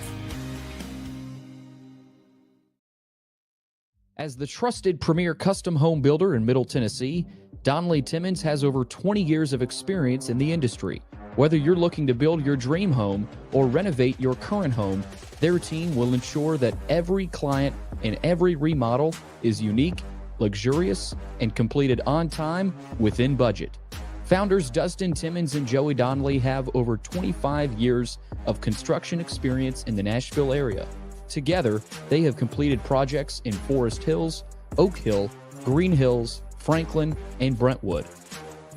As the trusted premier custom home builder in Middle Tennessee, Donnelly Timmons has over 20 years of experience in the industry. Whether you're looking to build your dream home or renovate your current home, their team will ensure that every client and every remodel is unique, luxurious, and completed on time within budget. Founders Dustin Timmons and Joey Donnelly have over 25 years of construction experience in the Nashville area. Together, they have completed projects in Forest Hills, Oak Hill, Green Hills, Franklin, and Brentwood.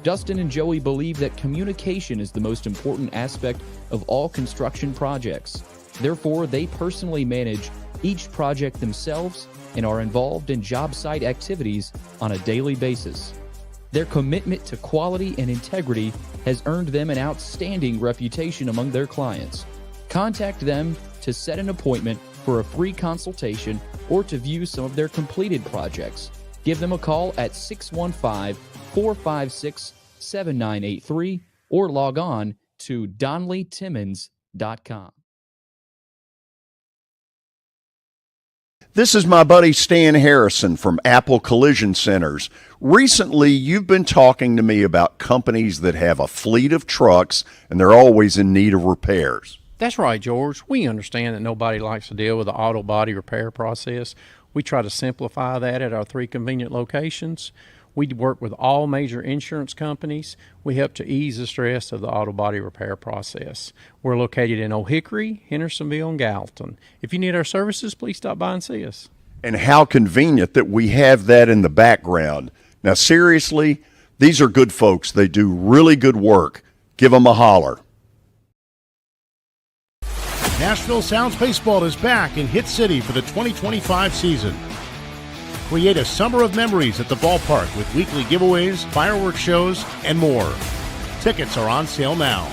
Dustin and Joey believe that communication is the most important aspect of all construction projects. Therefore, they personally manage each project themselves and are involved in job site activities on a daily basis. Their commitment to quality and integrity has earned them an outstanding reputation among their clients. Contact them to set an appointment for a free consultation or to view some of their completed projects. Give them a call at 615-456-7983 or log on to DonnellyTimmons.com. This is my buddy Stan Harrison from Apple Collision Centers. Recently, you've been talking to me about companies that have a fleet of trucks and they're always in need of repairs. That's right, George. We understand that nobody likes to deal with the auto body repair process. We try to simplify that at our 3 convenient locations. We work with all major insurance companies. We help to ease the stress of the auto body repair process. We're located in Old Hickory, Hendersonville, and Gallatin. If you need our services, please stop by and see us. And how convenient that we have that in the background. Now, seriously, these are good folks. They do really good work. Give them a holler. Nashville Sounds Baseball is back in Hit City for the 2025 season. Create a summer of memories at the ballpark with weekly giveaways, fireworks shows, and more. Tickets are on sale now.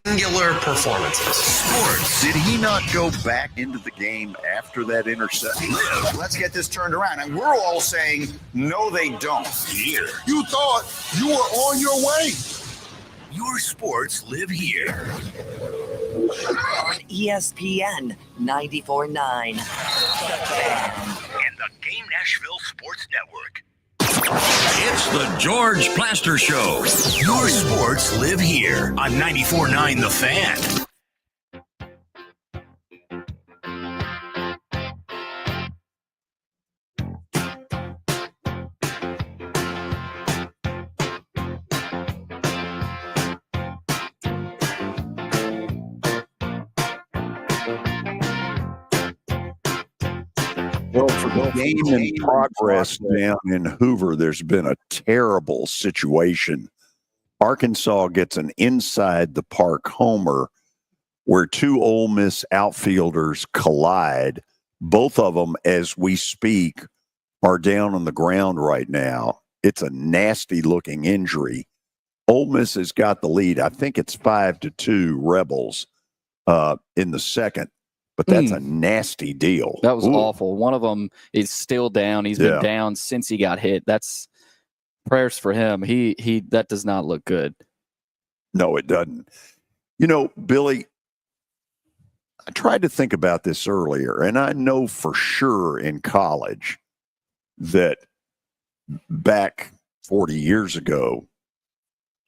Singular performances. Sports. Did he not go back into the game after that interception? Let's get this turned around. And we're all saying, no, they don't. Here. You thought you were on your way. Your sports live here. On ESPN 94.9. And the Game Nashville Sports Network. It's the George Plaster Show. Your sports live here on 94.9 The Fan. Well, for the game in progress down in Hoover, there's been a terrible situation. Arkansas gets an inside the park homer where 2 Ole Miss outfielders collide. Both of them, as we speak, are down on the ground right now. It's a nasty looking injury. Ole Miss has got the lead. I think it's 5-2 Rebels in the second. But that's a nasty deal. That was awful. One of them is still down. He's been down since he got hit. That's prayers for him. He that does not look good. No, it doesn't. You know, Billy, I tried to think about this earlier, and I know for sure in college that back 40 years ago,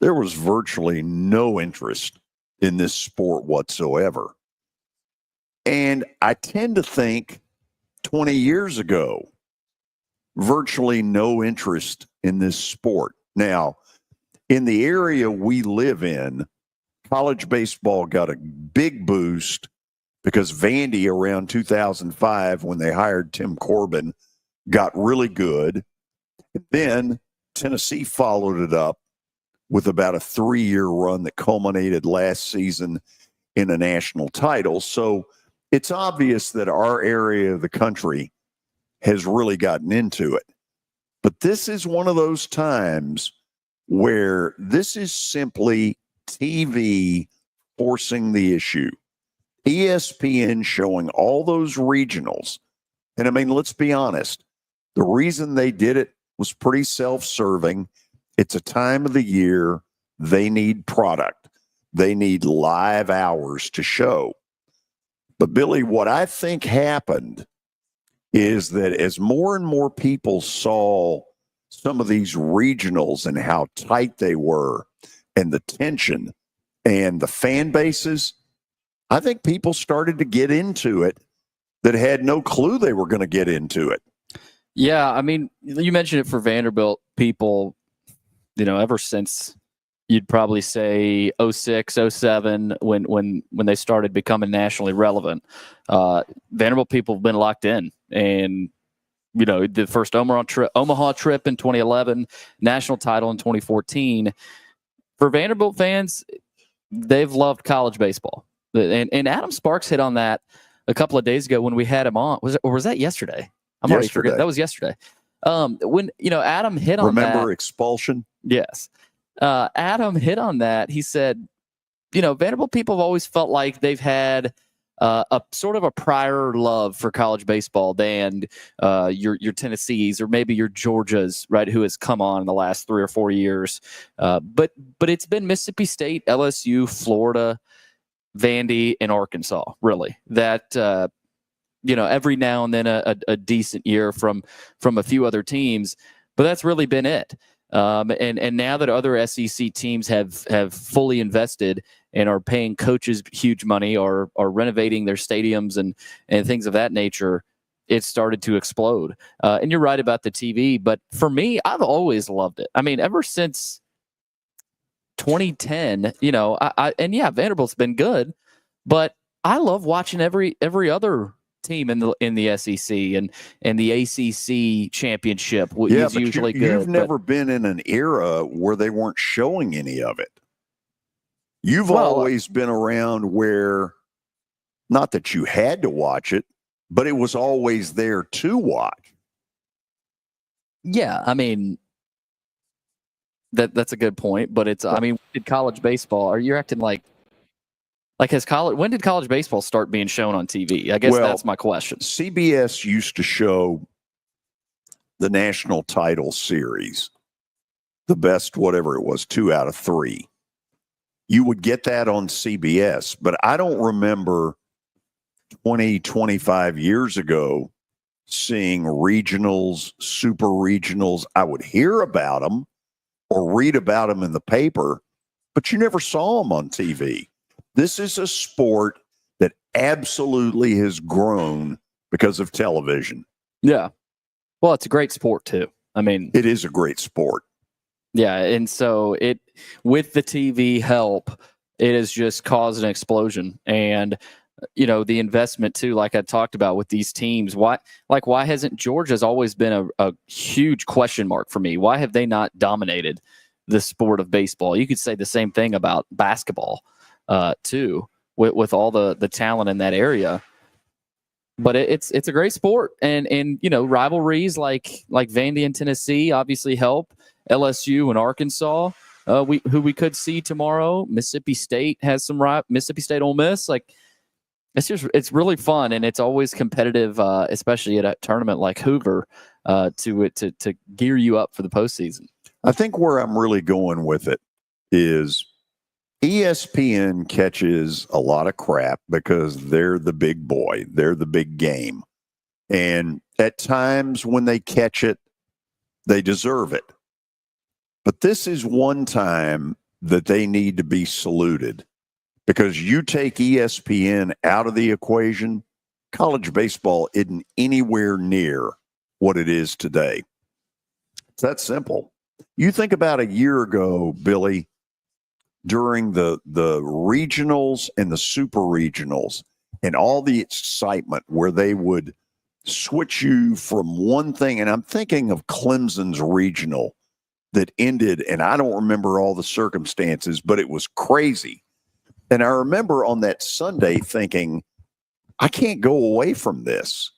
there was virtually no interest in this sport whatsoever. And I tend to think 20 years ago, virtually no interest in this sport. Now, in the area we live in, college baseball got a big boost because Vandy around 2005, when they hired Tim Corbin, got really good. Then Tennessee followed it up with about a 3-year run that culminated last season in a national title. So it's obvious that our area of the country has really gotten into it. But this is one of those times where this is simply TV forcing the issue. ESPN showing all those regionals. And I mean, let's be honest. The reason they did it was pretty self-serving. It's a time of the year they need product. They need live hours to show. But Billy, what I think happened is that as more and more people saw some of these regionals and how tight they were and the tension and the fan bases, I think people started to get into it that had no clue they were going to get into it. Yeah, I mean, you mentioned it for Vanderbilt people, ever since you'd probably say 06, 07, when they started becoming nationally relevant. Vanderbilt people have been locked in. And, the first Omaha trip in 2011, national title in 2014. For Vanderbilt fans, they've loved college baseball. And Adam Sparks hit on that a couple of days ago when we had him on. Was that yesterday? I'm already forgetting. That was yesterday. When Adam hit on that. Remember expulsion? Yes. Adam hit on that. He said, Vanderbilt people have always felt like they've had a sort of a prior love for college baseball than your Tennessees or maybe your Georgias, right, who has come on in the last 3 or 4 years. But it's been Mississippi State, LSU, Florida, Vandy, and Arkansas, really, that every now and then a decent year from a few other teams, but that's really been it. And now that other SEC teams have fully invested and are paying coaches huge money or are renovating their stadiums and things of that nature, it started to explode. And you're right about the TV, but for me, I've always loved it. I mean, ever since 2010, Vanderbilt's been good, but I love watching every other team in the SEC and the ACC championship is usually good. You've never been in an era where they weren't showing any of it. You've always been around where, not that you had to watch it, but it was always there to watch. Yeah, I mean, that's a good point, but it's, I mean, did college baseball, are you acting like when did college baseball start being shown on TV? I guess that's my question. CBS used to show the national title series, the best, whatever it was, 2 out of 3. You would get that on CBS, but I don't remember 20, 25 years ago seeing regionals, super regionals. I would hear about them or read about them in the paper, but you never saw them on TV. This is a sport that absolutely has grown because of television. Yeah. Well, it's a great sport too. I mean, it is a great sport. Yeah. And so with the TV help, it has just caused an explosion. And, the investment too, like I talked about with these teams, why hasn't Georgia's always been a huge question mark for me? Why have they not dominated the sport of baseball? You could say the same thing about basketball. Too, with all the talent in that area, but it's a great sport, and rivalries like Vandy and Tennessee obviously help. LSU and Arkansas, who we could see tomorrow. Mississippi State has some Mississippi State Ole Miss. Like it's really fun, and it's always competitive, especially at a tournament like Hoover, to gear you up for the postseason. I think where I'm really going with it is, ESPN catches a lot of crap because they're the big boy. They're the big game. And at times when they catch it, they deserve it. But this is one time that they need to be saluted, because you take ESPN out of the equation, college baseball isn't anywhere near what it is today. It's that simple. You think about a year ago, Billy, during the regionals and the super regionals and all the excitement where they would switch you from one thing. And I'm thinking of Clemson's regional that ended, and I don't remember all the circumstances, but it was crazy. And I remember on that Sunday thinking, I can't go away from this.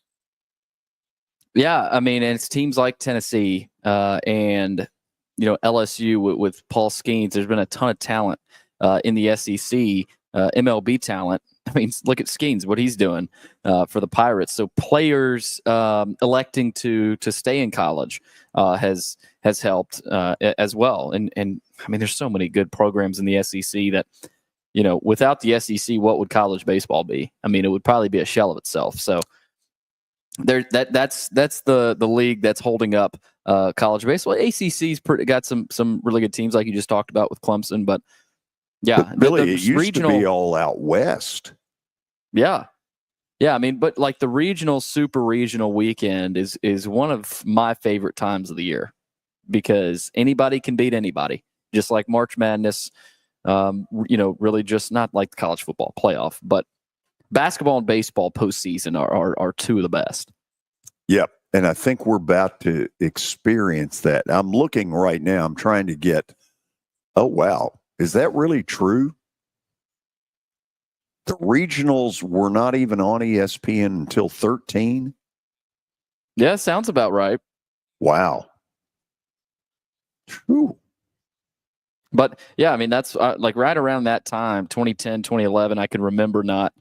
Yeah, I mean, and it's teams like Tennessee and LSU with Paul Skeens. There's been a ton of talent in the SEC, MLB talent. I mean, look at Skeens, what he's doing for the Pirates. So players electing to stay in college has helped as well. And I mean, there's so many good programs in the SEC that, without the SEC, what would college baseball be? I mean, it would probably be a shell of itself. So that's the league that's holding up college baseball. ACC's got some really good teams, like you just talked about with Clemson. But yeah, but Billy, it used to be all out west. Yeah. I mean, but like the regional, super regional weekend is one of my favorite times of the year, because anybody can beat anybody, just like March Madness. Really just not like the college football playoff, but basketball and baseball postseason are two of the best. Yep. And I think we're about to experience that. I'm looking right now. I'm trying to get, oh, wow. Is that really true? The regionals were not even on ESPN until 13? Yeah, sounds about right. Wow. Whew. But yeah, I mean, that's like right around that time, 2010, 2011, I can remember not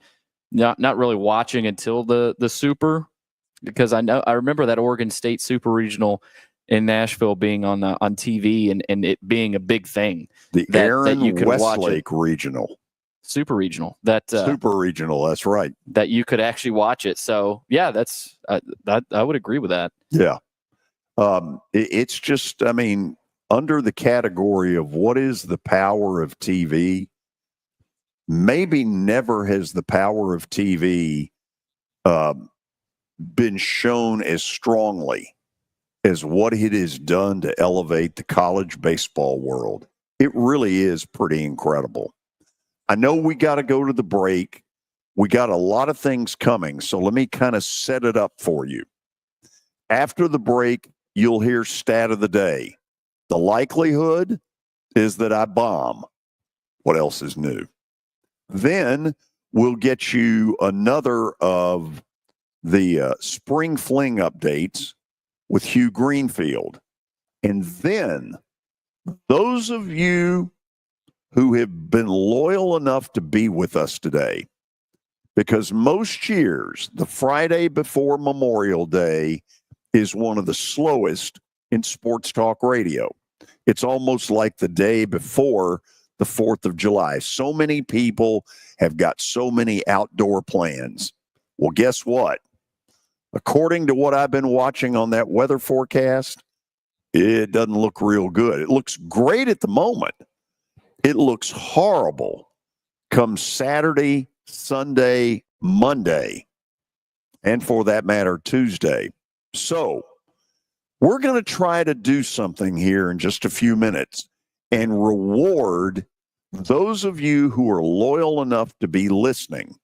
really watching until the Super, because I remember that Oregon State Super Regional in Nashville being on TV and it being a big thing. The Aaron Westlake Regional. Super Regional. Super Regional, that's right. That you could actually watch it. So yeah, that's I would agree with that. Yeah. It's just, I mean, under the category of what is the power of TV, maybe never has the power of TV been shown as strongly as what it has done to elevate the college baseball world. It really is pretty incredible. I know we got to go to the break. We got a lot of things coming, so let me kind of set it up for you. After the break, you'll hear stat of the day. The likelihood is that I bomb. What else is new? Then we'll get you another of the spring fling updates with Hugh Greenfield. And then those of you who have been loyal enough to be with us today, because most years, the Friday before Memorial Day is one of the slowest in sports talk radio. It's almost like the day before the 4th of July. So many people have got so many outdoor plans. Well, guess what? According to what I've been watching on that weather forecast, it doesn't look real good. It looks great at the moment. It looks horrible come Saturday, Sunday, Monday, and for that matter, Tuesday. So we're going to try to do something here in just a few minutes and reward those of you who are loyal enough to be listening.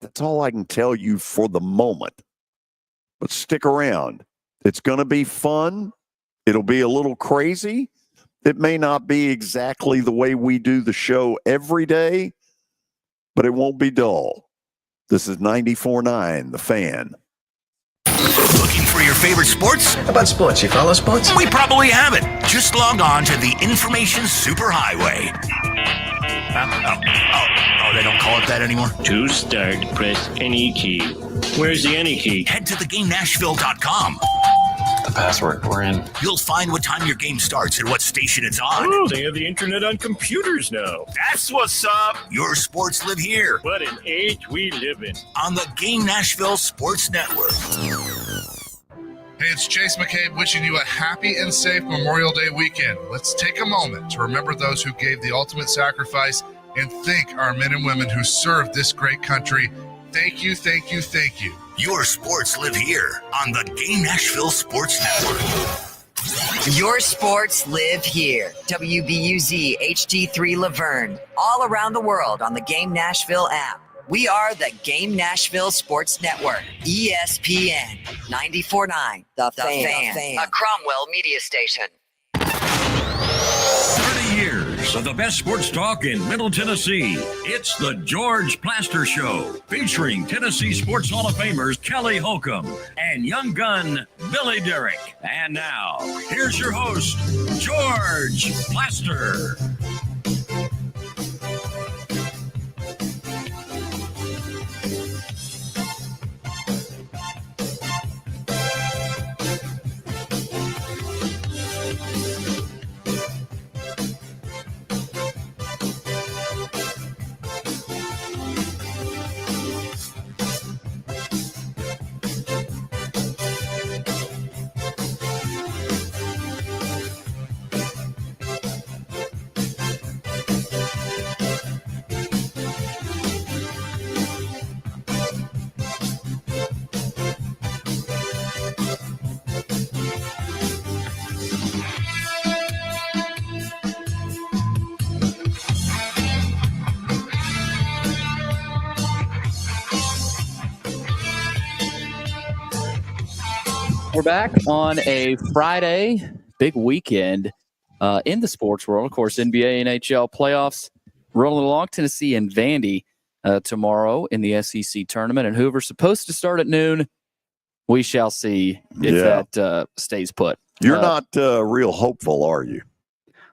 That's all I can tell you for the moment. But stick around. It's going to be fun. It'll be a little crazy. It may not be exactly the way we do the show every day, but it won't be dull. This is 94.9, The Fan. Looking for your favorite sports? How about sports? You follow sports? We probably haven't. Just log on to the Information Superhighway. Oh, they don't call it that anymore? To start, press any key. Where's the any key? Head to theGameNashville.com. The password, we're in. You'll find what time your game starts and what station it's on. Oh, they have the internet on computers now. That's what's up. Your sports live here. What an age we live in. On the Game Nashville Sports Network. Hey, it's Chase McCabe wishing you a happy and safe Memorial Day weekend. Let's take a moment to remember those who gave the ultimate sacrifice and thank our men and women who served this great country. Thank you, thank you, thank you. Your sports live here on the Game Nashville Sports Network. Your sports live here. WBUZ HD3 Laverne. All around the world on the Game Nashville app. We are the Game Nashville Sports Network. ESPN 94.9. The Fan. A Cromwell media station. 30 years of the best sports talk in Middle Tennessee. It's the George Plaster Show, featuring Tennessee Sports Hall of Famers Kelly Holcomb and young gun Billy Derrick. And now, here's your host, George Plaster. We're back on a Friday, big weekend in the sports world. Of course, NBA, NHL playoffs rolling along. Tennessee and Vandy tomorrow in the SEC tournament. And Hoover's supposed to start at noon. We shall see if that stays put. You're not real hopeful, are you?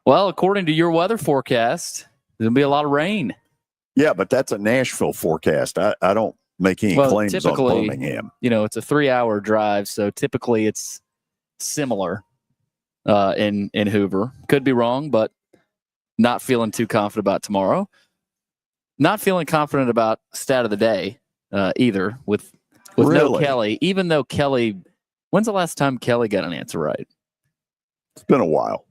Well, according to your weather forecast, there's going to be a lot of rain. Yeah, but that's a Nashville forecast. I don't make any claims on Birmingham. You know, it's a 3-hour drive, so typically it's similar in Hoover. Could be wrong, but not feeling too confident about tomorrow. Not feeling confident about stat of the day either with no Kelly. Even though Kelly, when's the last time Kelly got an answer right? It's been a while.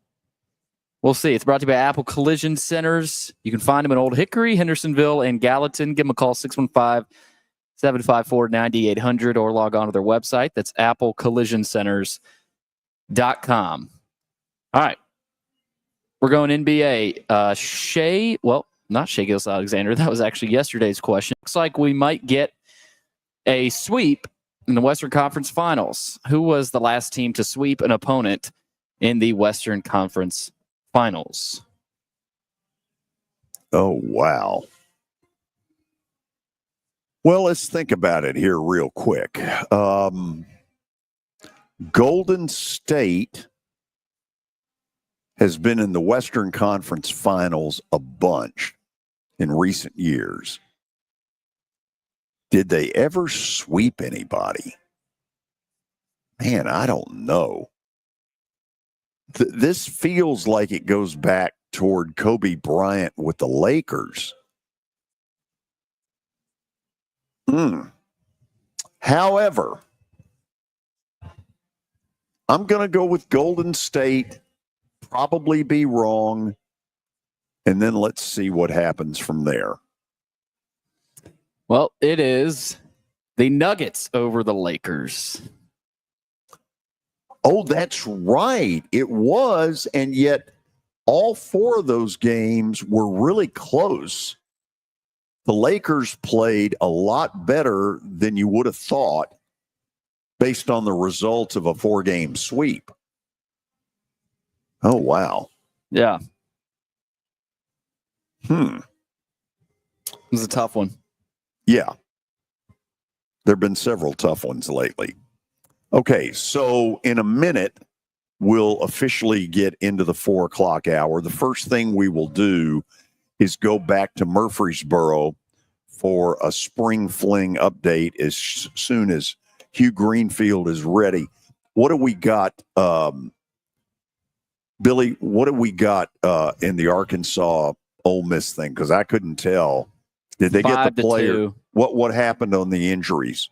We'll see. It's brought to you by Apple Collision Centers. You can find them in Old Hickory, Hendersonville, and Gallatin. Give them a call, 615-754-9800, or log on to their website. That's applecollisioncenters.com. All right. We're going NBA. Not Shea Gilgeous-Alexander. That was actually yesterday's question. Looks like we might get a sweep in the Western Conference Finals. Who was the last team to sweep an opponent in the Western Conference Finals? Oh, wow. Well, let's think about it here real quick. Golden State has been in the Western Conference Finals a bunch in recent years. Did they ever sweep anybody? Man, I don't know. This feels like it goes back toward Kobe Bryant with the Lakers. However, I'm going to go with Golden State, probably be wrong, and then let's see what happens from there. Well, it is the Nuggets over the Lakers. Oh, that's right. It was, and yet all four of those games were really close. The Lakers played a lot better than you would have thought based on the results of a 4-game sweep. Oh, wow. Yeah. It was a tough one. Yeah. There have been several tough ones lately. Okay, so in a minute, we'll officially get into the 4 o'clock hour. The first thing we will do is go back to Murfreesboro for a spring fling update as soon as Hugh Greenfield is ready. What do we got, Billy? What do we got in the Arkansas Ole Miss thing? Because I couldn't tell. Did they get the player? What happened on the injuries?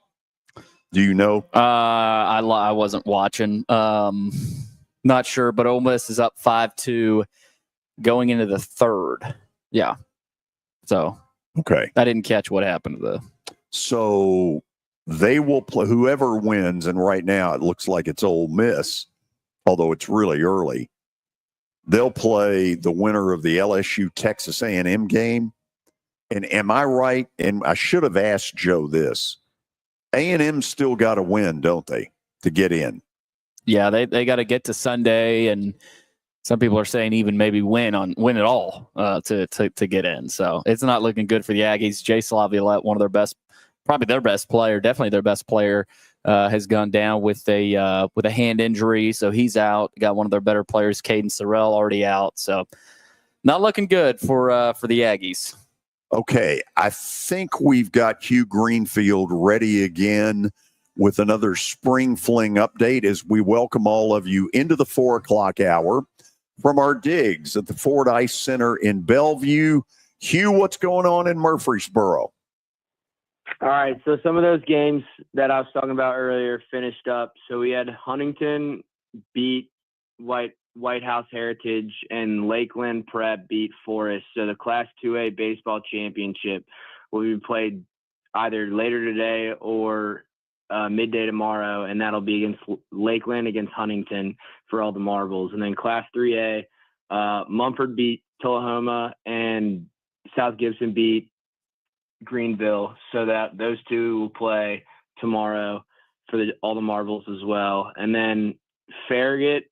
Do you know? I wasn't watching. Not sure, but Ole Miss is up 5-2 going into the third. Yeah. So okay, I didn't catch what happened to the. So they will play whoever wins, and right now it looks like it's Ole Miss, although it's really early. They'll play the winner of the LSU Texas A&M game. And am I right? And I should have asked Joe this. A&M still got to win, don't they, to get in? Yeah, they got to get to Sunday, and some people are saying even maybe win it all to get in. So it's not looking good for the Aggies. Jace Laviolette, one of their best, probably their best player, definitely their best player, has gone down with a hand injury, so he's out. Got one of their better players, Caden Sorrell, already out. So not looking good for the Aggies. Okay, I think we've got Hugh Greenfield ready again with another Spring Fling update as we welcome all of you into the 4 o'clock hour from our digs at the Ford Ice Center in Bellevue. Hugh, what's going on in Murfreesboro? All right, so some of those games that I was talking about earlier finished up. So we had Huntington beat White House Heritage, and Lakeland Prep beat Forest. So the Class 2A baseball championship will be played either later today or midday tomorrow, and that'll be against Lakeland against Huntington for all the marbles. And then Class 3A, Mumford beat Tullahoma, and South Gibson beat Greenville. So that those two will play tomorrow for all the marbles as well. And then Farragut,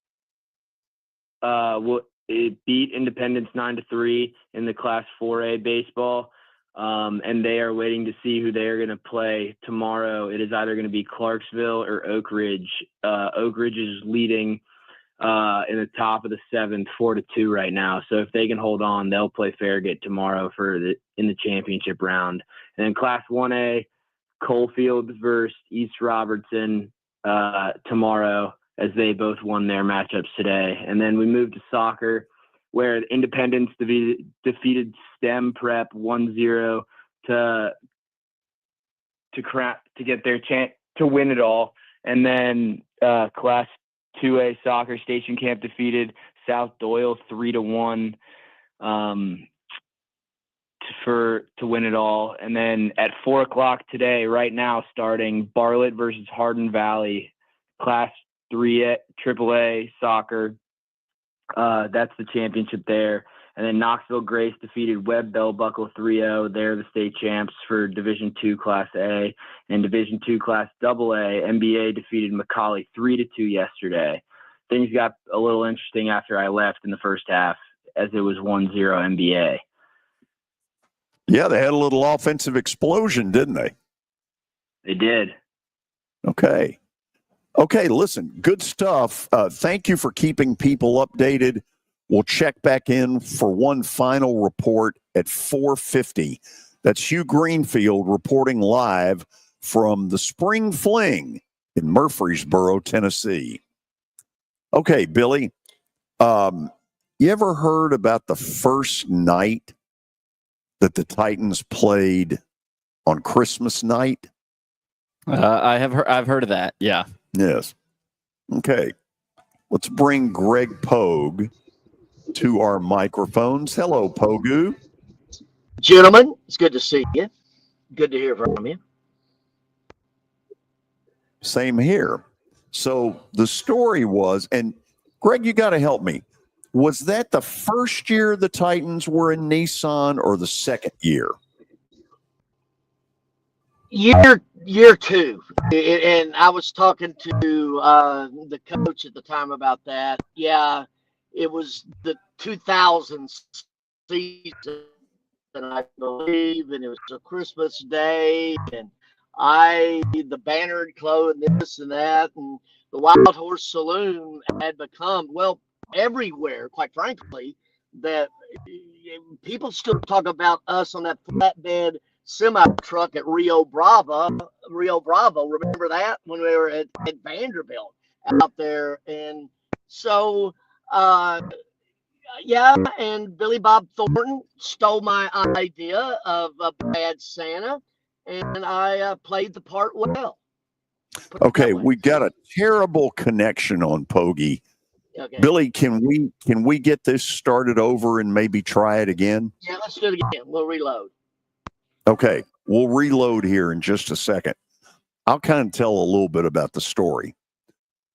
it beat Independence 9-3 in the Class 4A baseball, and they are waiting to see who they are going to play tomorrow. It is either going to be Clarksville or Oak Ridge. Oak Ridge is leading in the top of the 7th, 4-2 right now. So if they can hold on, they'll play Farragut tomorrow in the championship round. And then Class 1A, Coalfield versus East Robertson tomorrow, as they both won their matchups today. And then we moved to soccer, where Independence defeated STEM Prep 1-0 to get their chance to win it all. And then Class 2A soccer, Station Camp defeated South Doyle 3-1 to win it all. And then at 4 o'clock today, right now, starting Bartlett versus Hardin Valley, Class 3A, AAA soccer. That's the championship there. And then Knoxville Grace defeated Webb Bell Buckle 3-0. They're the state champs for Division II Class A. And Division II Class AA, MBA defeated McCauley 3-2 yesterday. Things got a little interesting after I left in the first half, as it was 1-0 MBA. Yeah, they had a little offensive explosion, didn't they? They did. Okay, listen, good stuff. Thank you for keeping people updated. We'll check back in for one final report at 4:50. That's Hugh Greenfield reporting live from the Spring Fling in Murfreesboro, Tennessee. Okay, Billy, you ever heard about the first night that the Titans played on Christmas night? I've heard of that. Yeah. Yes. Okay. Let's bring Greg Pogue to our microphones. Hello, Pogu. Gentlemen, it's good to see you. Good to hear from you. Same here. So the story was, and Greg, you got to help me. Was that the first year the Titans were in Nissan or the second year? Year two. And I was talking to the coach at the time about that. Yeah, it was the 2000 season, I believe, and it was a Christmas day, and the banner had closed and this and that, and the Wild Horse Saloon had become, well, everywhere, quite frankly, that people still talk about us on that flatbed semi truck at Rio Bravo. Remember that when we were at Vanderbilt out there? And so, yeah, and Billy Bob Thornton stole my idea of a bad Santa, and I played the part well. Okay, we got a terrible connection on Pogie. Okay. Billy, can we get this started over and maybe try it again? Yeah, let's do it again. We'll reload. Okay, we'll reload here in just a second. I'll kind of tell a little bit about the story.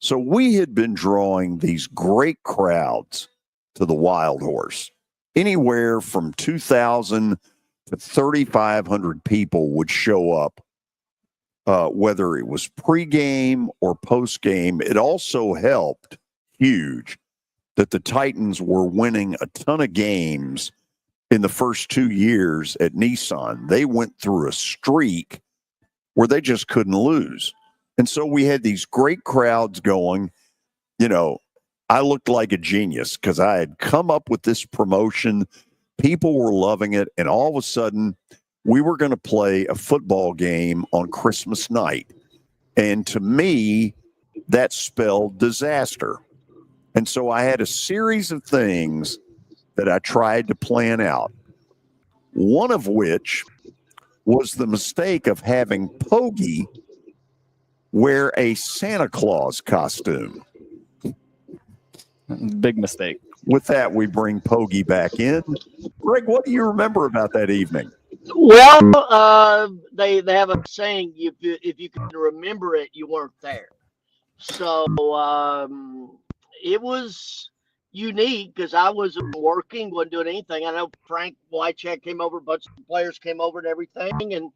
So we had been drawing these great crowds to the Wild Horse. Anywhere from 2,000 to 3,500 people would show up, whether it was pregame or postgame. It also helped huge that the Titans were winning a ton of games in the first 2 years at Nissan. They went through a streak where they just couldn't lose. And so we had these great crowds going. You know, I looked like a genius because I had come up with this promotion. People were loving it. And all of a sudden, we were going to play a football game on Christmas night. And to me, that spelled disaster. And so I had a series of things that I tried to plan out, one of which was the mistake of having Pogie wear a Santa Claus costume. Big mistake. With that, we bring Pogie back in. Greg, what do you remember about that evening? Well, they have a saying, if you can remember it, you weren't there. So it was unique because I wasn't working, wasn't doing anything. I know Frank Wycheck came over, a bunch of players came over and everything. And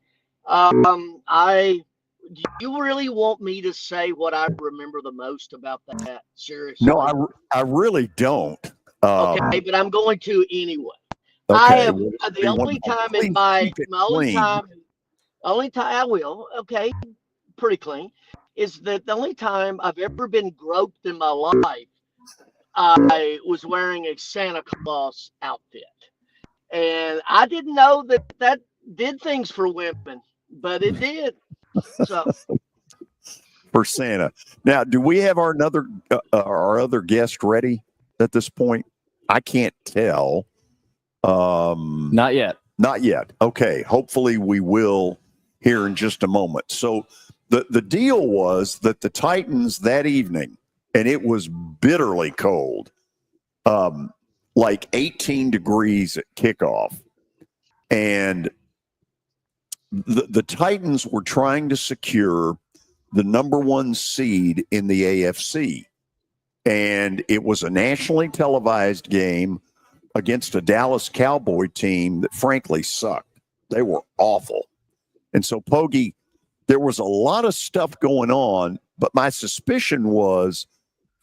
do you really want me to say what I remember the most about that? Seriously? No, I really don't. Okay, but I'm going to anyway. Okay, I have the only time in my only time I will, okay, pretty clean, is that the only time I've ever been groped in my life, I was wearing a Santa Claus outfit. And I didn't know that did things for women, but it did. So for Santa. Now, do we have our other guest ready at this point? I can't tell. Not yet. Not yet. Okay. Hopefully we will here in just a moment. So the deal was that the Titans that evening, and it was bitterly cold, like 18 degrees at kickoff. And the Titans were trying to secure the number one seed in the AFC. And it was a nationally televised game against a Dallas Cowboy team that frankly sucked. They were awful. And so, Pogie, there was a lot of stuff going on, but my suspicion was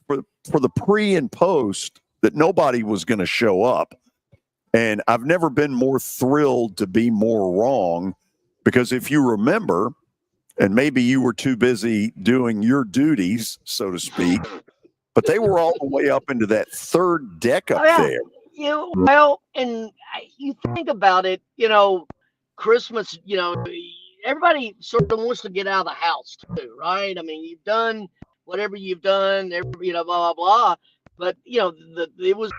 for the pre and post that nobody was going to show up. And I've never been more thrilled to be more wrong, because if you remember, and maybe you were too busy doing your duties, so to speak, but they were all the way up into that third deck up there. Well, and you think about it, Christmas, everybody sort of wants to get out of the house too, right? I mean, you've done whatever you've done, blah, blah, blah. But, it was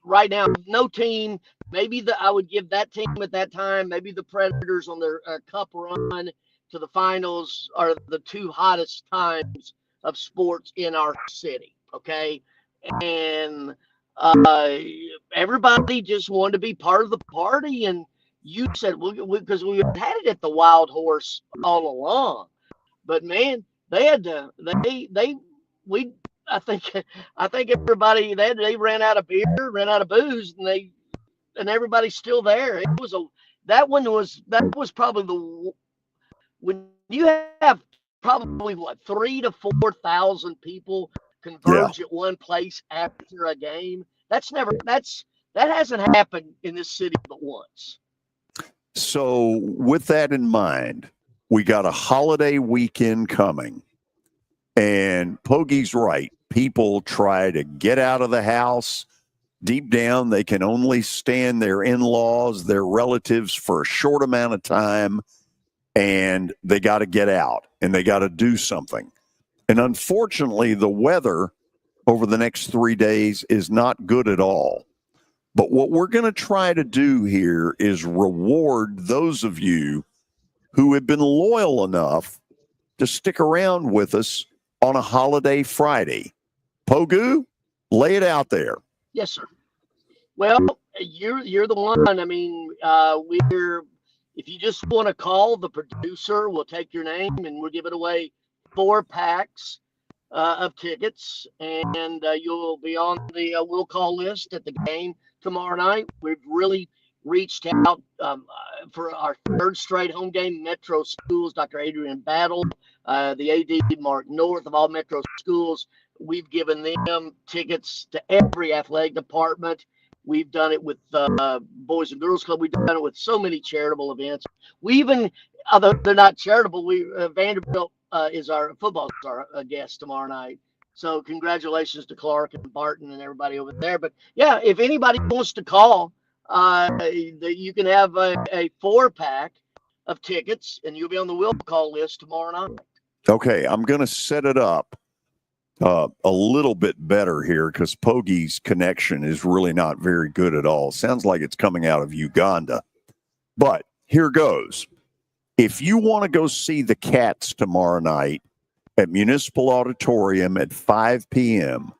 right now, no team, maybe I would give that team at that time, maybe the Predators on their cup run to the finals are the two hottest times of sports in our city. Okay. And everybody just wanted to be part of the party. And you said, because we had it at the Wild Horse all along, but man, they had to, I think everybody, they ran out of beer, ran out of booze, and everybody's still there. That was probably when you have probably 3,000 to 4,000 people converge at one place after a game. That hasn't happened in this city but once. So with that in mind, we got a holiday weekend coming, and Pogie's right. People try to get out of the house. Deep down, they can only stand their in-laws, their relatives for a short amount of time, and they got to get out, and they got to do something. And unfortunately, the weather over the next 3 days is not good at all. But what we're going to try to do here is reward those of you who have been loyal enough to stick around with us on a holiday Friday. Pogu, lay it out there. Yes, sir. Well, you're the one. I mean, if you just want to call the producer, we'll take your name and we'll give it away 4 packs of tickets, and you'll be on the will call list at the game tomorrow night. We've really reached out for our 3rd straight home game. Metro Schools, Dr. Adrian Battle, the AD Mark North of all Metro Schools. We've given them tickets to every athletic department. We've done it with Boys and Girls Club. We've done it with so many charitable events. We even, although they're not charitable, Vanderbilt is our football star guest tomorrow night. So congratulations to Clark and Barton and everybody over there. But yeah, if anybody wants to call, you can have a 4-pack of tickets, and you'll be on the will call list tomorrow night. Okay, I'm going to set it up a little bit better here because Pogi's connection is really not very good at all. Sounds like it's coming out of Uganda. But here goes. If you want to go see the Cats tomorrow night at Municipal Auditorium at 5 p.m.,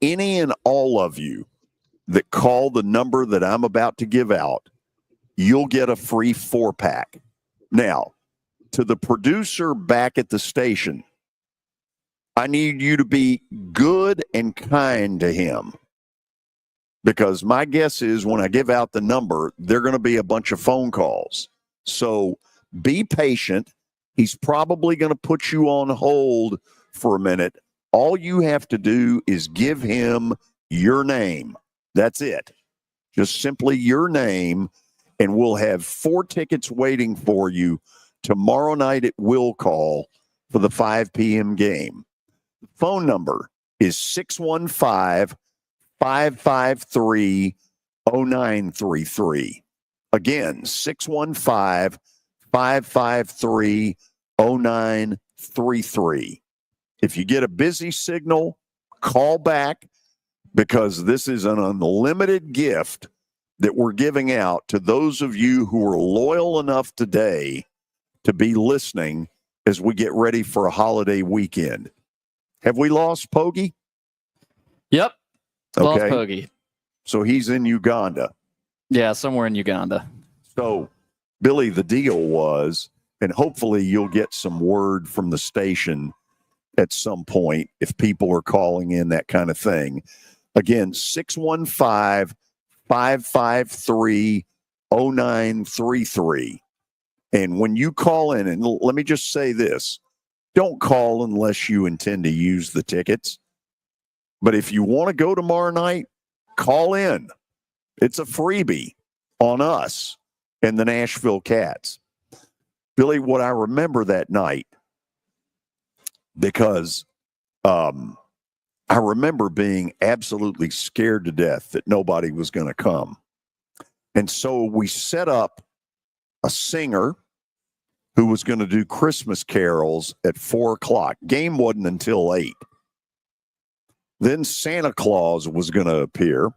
any and all of you that call the number that I'm about to give out, you'll get a free 4-pack. Now, to the producer back at the station, I need you to be good and kind to him, because my guess is when I give out the number, there are going to be a bunch of phone calls. So be patient. He's probably going to put you on hold for a minute. All you have to do is give him your name. That's it. Just simply your name, and we'll have 4 tickets waiting for you tomorrow night at Will Call for the 5 p.m. game. The phone number is 615-553-0933. Again, 615-553-0933. If you get a busy signal, call back, because this is an unlimited gift that we're giving out to those of you who are loyal enough today to be listening as we get ready for a holiday weekend. Have we lost Pogi? Yep. Okay. Lost Pogi. So he's in Uganda. Yeah, somewhere in Uganda. So, Billy, the deal was, and hopefully you'll get some word from the station at some point if people are calling in, that kind of thing. Again, 615-553-0933. And when you call in, and let me just say this, don't call unless you intend to use the tickets. But if you want to go tomorrow night, call in. It's a freebie on us and the Nashville Cats. Billy, what I remember that night, because I remember being absolutely scared to death that nobody was going to come. And so we set up a singer who was going to do Christmas carols at 4 o'clock. Game wasn't until 8. Then Santa Claus was going to appear.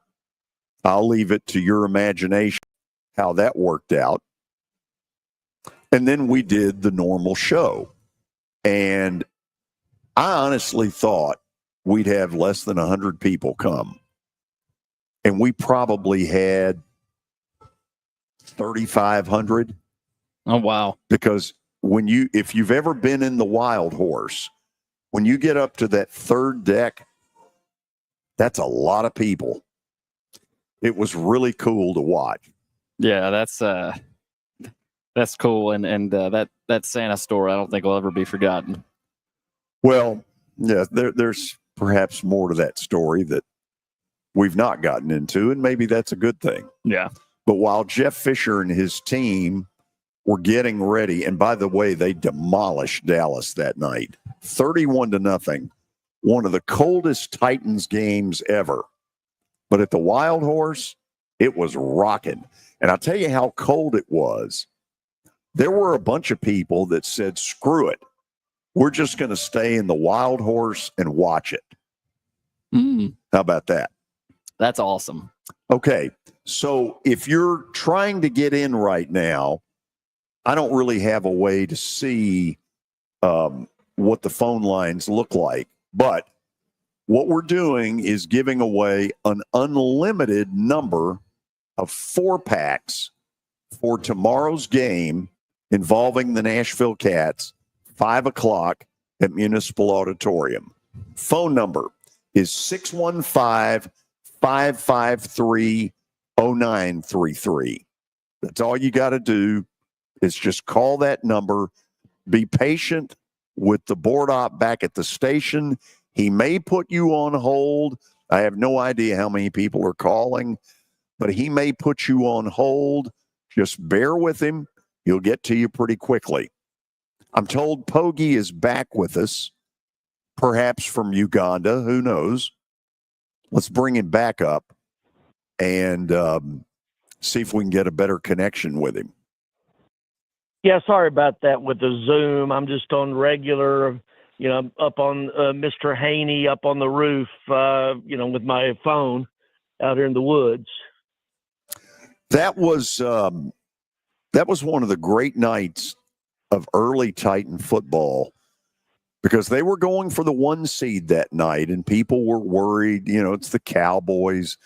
I'll leave it to your imagination how that worked out. And then we did the normal show. And I honestly thought we'd have less than 100 people come. And we probably had 3,500. Oh, wow. Because if you've ever been in the Wild Horse, when you get up to that 3rd deck, that's a lot of people. It was really cool to watch. Yeah, that's cool. And that Santa story, I don't think will ever be forgotten. Well, yeah, there's perhaps more to that story that we've not gotten into, and maybe that's a good thing. Yeah. But while Jeff Fisher and his team were getting ready, and by the way, they demolished Dallas that night, 31-0, one of the coldest Titans games ever. But at the Wild Horse, it was rocking. And I'll tell you how cold it was. There were a bunch of people that said, screw it. We're just going to stay in the Wild Horse and watch it. How about that? That's awesome. Okay, so if you're trying to get in right now, I don't really have a way to see what the phone lines look like. But what we're doing is giving away an unlimited number of 4-packs for tomorrow's game involving the Nashville Cats, 5 o'clock at Municipal Auditorium. Phone number is 615-553-0933. That's all you got to do is just call that number. Be patient with the board op back at the station. He may put you on hold. I have no idea how many people are calling, but he may put you on hold. Just bear with him. He'll get to you pretty quickly. I'm told Pogie is back with us, perhaps from Uganda. Who knows? Let's bring him back up and see if we can get a better connection with him. Yeah, sorry about that with the Zoom. I'm just on regular, up on Mr. Haney up on the roof, with my phone out here in the woods. That was one of the great nights of early Titan football because they were going for the 1 seed that night, and people were worried, it's the Cowboys,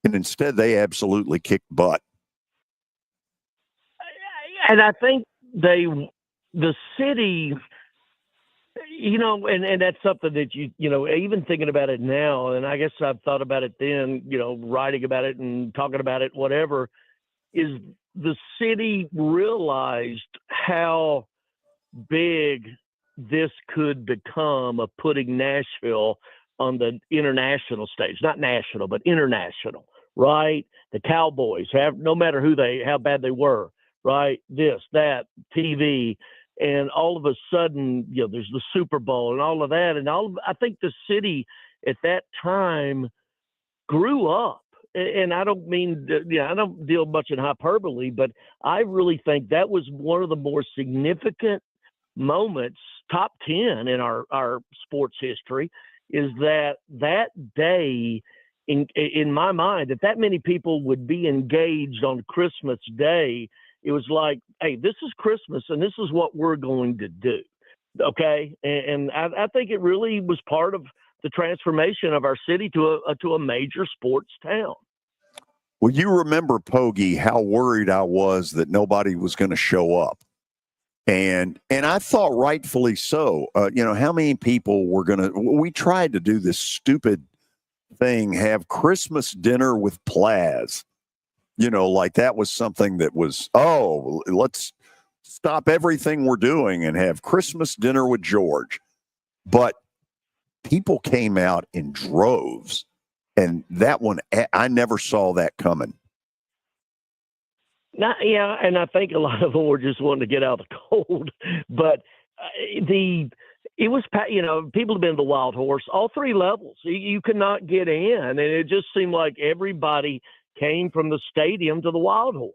and instead they absolutely kicked butt. And I think the city, and that's something that even thinking about it now, and I guess I've thought about it then, writing about it and talking about it, whatever, is the city realized how big this could become of putting Nashville on the international stage, not national, but international, right? The Cowboys no matter how bad they were, right? This, that, TV, and all of a sudden, there's the Super Bowl and all of that. And I think the city at that time grew up. And I don't mean, I don't deal much in hyperbole, but I really think that was one of the more significant moments, top 10 in our sports history, is that day, in my mind, that many people would be engaged on Christmas Day. It was like, hey, this is Christmas, and this is what we're going to do, okay? And I think it really was part of the transformation of our city to a major sports town. Well, you remember, Pogie, how worried I was that nobody was going to show up. And I thought rightfully so. How many people were going to – we tried to do this stupid thing, have Christmas dinner with Plaz. Like that was something that was, let's stop everything we're doing and have Christmas dinner with George. But people came out in droves. And that one, I never saw that coming. And I think a lot of them were just wanting to get out of the cold. But it was, people have been to the Wild Horse, all 3 levels. You could not get in. And it just seemed like everybody came from the stadium to the Wild Horse.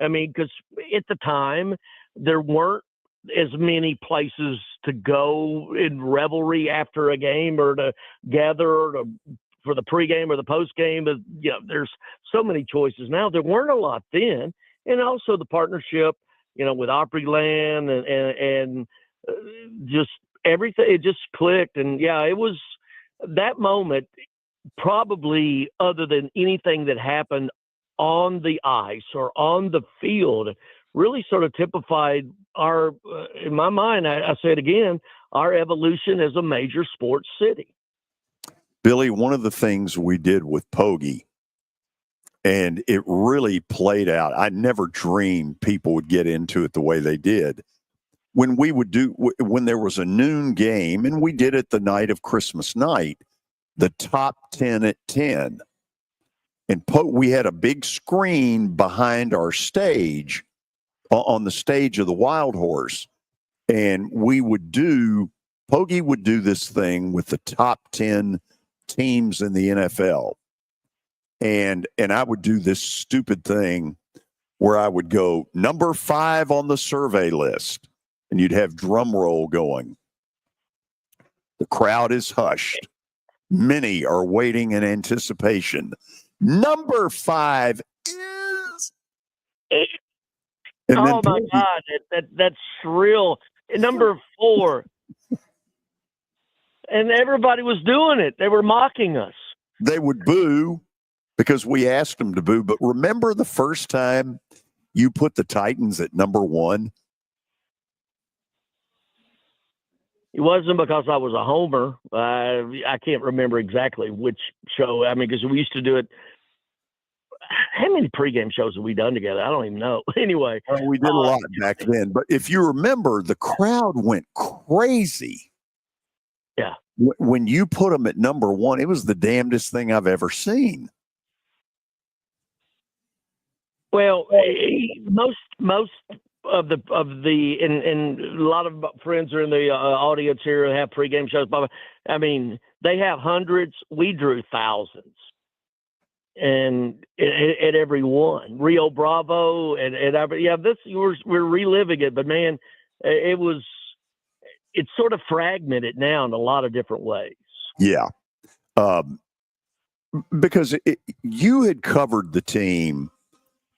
I mean, because at the time, there weren't as many places to go in revelry after a game or to gather for the pregame or the postgame. There's so many choices now. There weren't a lot then. And also the partnership, with Opryland and just everything, it just clicked. And it was that moment, probably other than anything that happened on the ice or on the field, really sort of typified our, in my mind, I say it again, our evolution as a major sports city. Billy, one of the things we did with Pogie, and it really played out, I never dreamed people would get into it the way they did. When there was a noon game, and we did it the night of Christmas night, the top 10 at 10. And we had a big screen behind our stage, on the stage of the Wild Horse. And Pogie would do this thing with the top 10 teams in the NFL. And I would do this stupid thing where I would go number 5 on the survey list, and you'd have drum roll going. The crowd is hushed. Many are waiting in anticipation. Number 5 is. And my God, that's shrill. Number 4. And everybody was doing it. They were mocking us. They would boo because we asked them to boo. But remember the first time you put the Titans at number 1? It wasn't because I was a homer. I can't remember exactly which show. I mean, because we used to do it. How many pregame shows have we done together? I don't even know. Anyway. Well, we did a lot back then. But if you remember, the crowd went crazy. Yeah. When you put them at number 1, it was the damnedest thing I've ever seen. Well, most of the and a lot of friends are in the audience here who have pregame shows. I mean, they have hundreds. We drew thousands, and at every one, Rio Bravo and yeah, we're reliving it. But man, it's sort of fragmented now in a lot of different ways. Yeah, because you had covered the team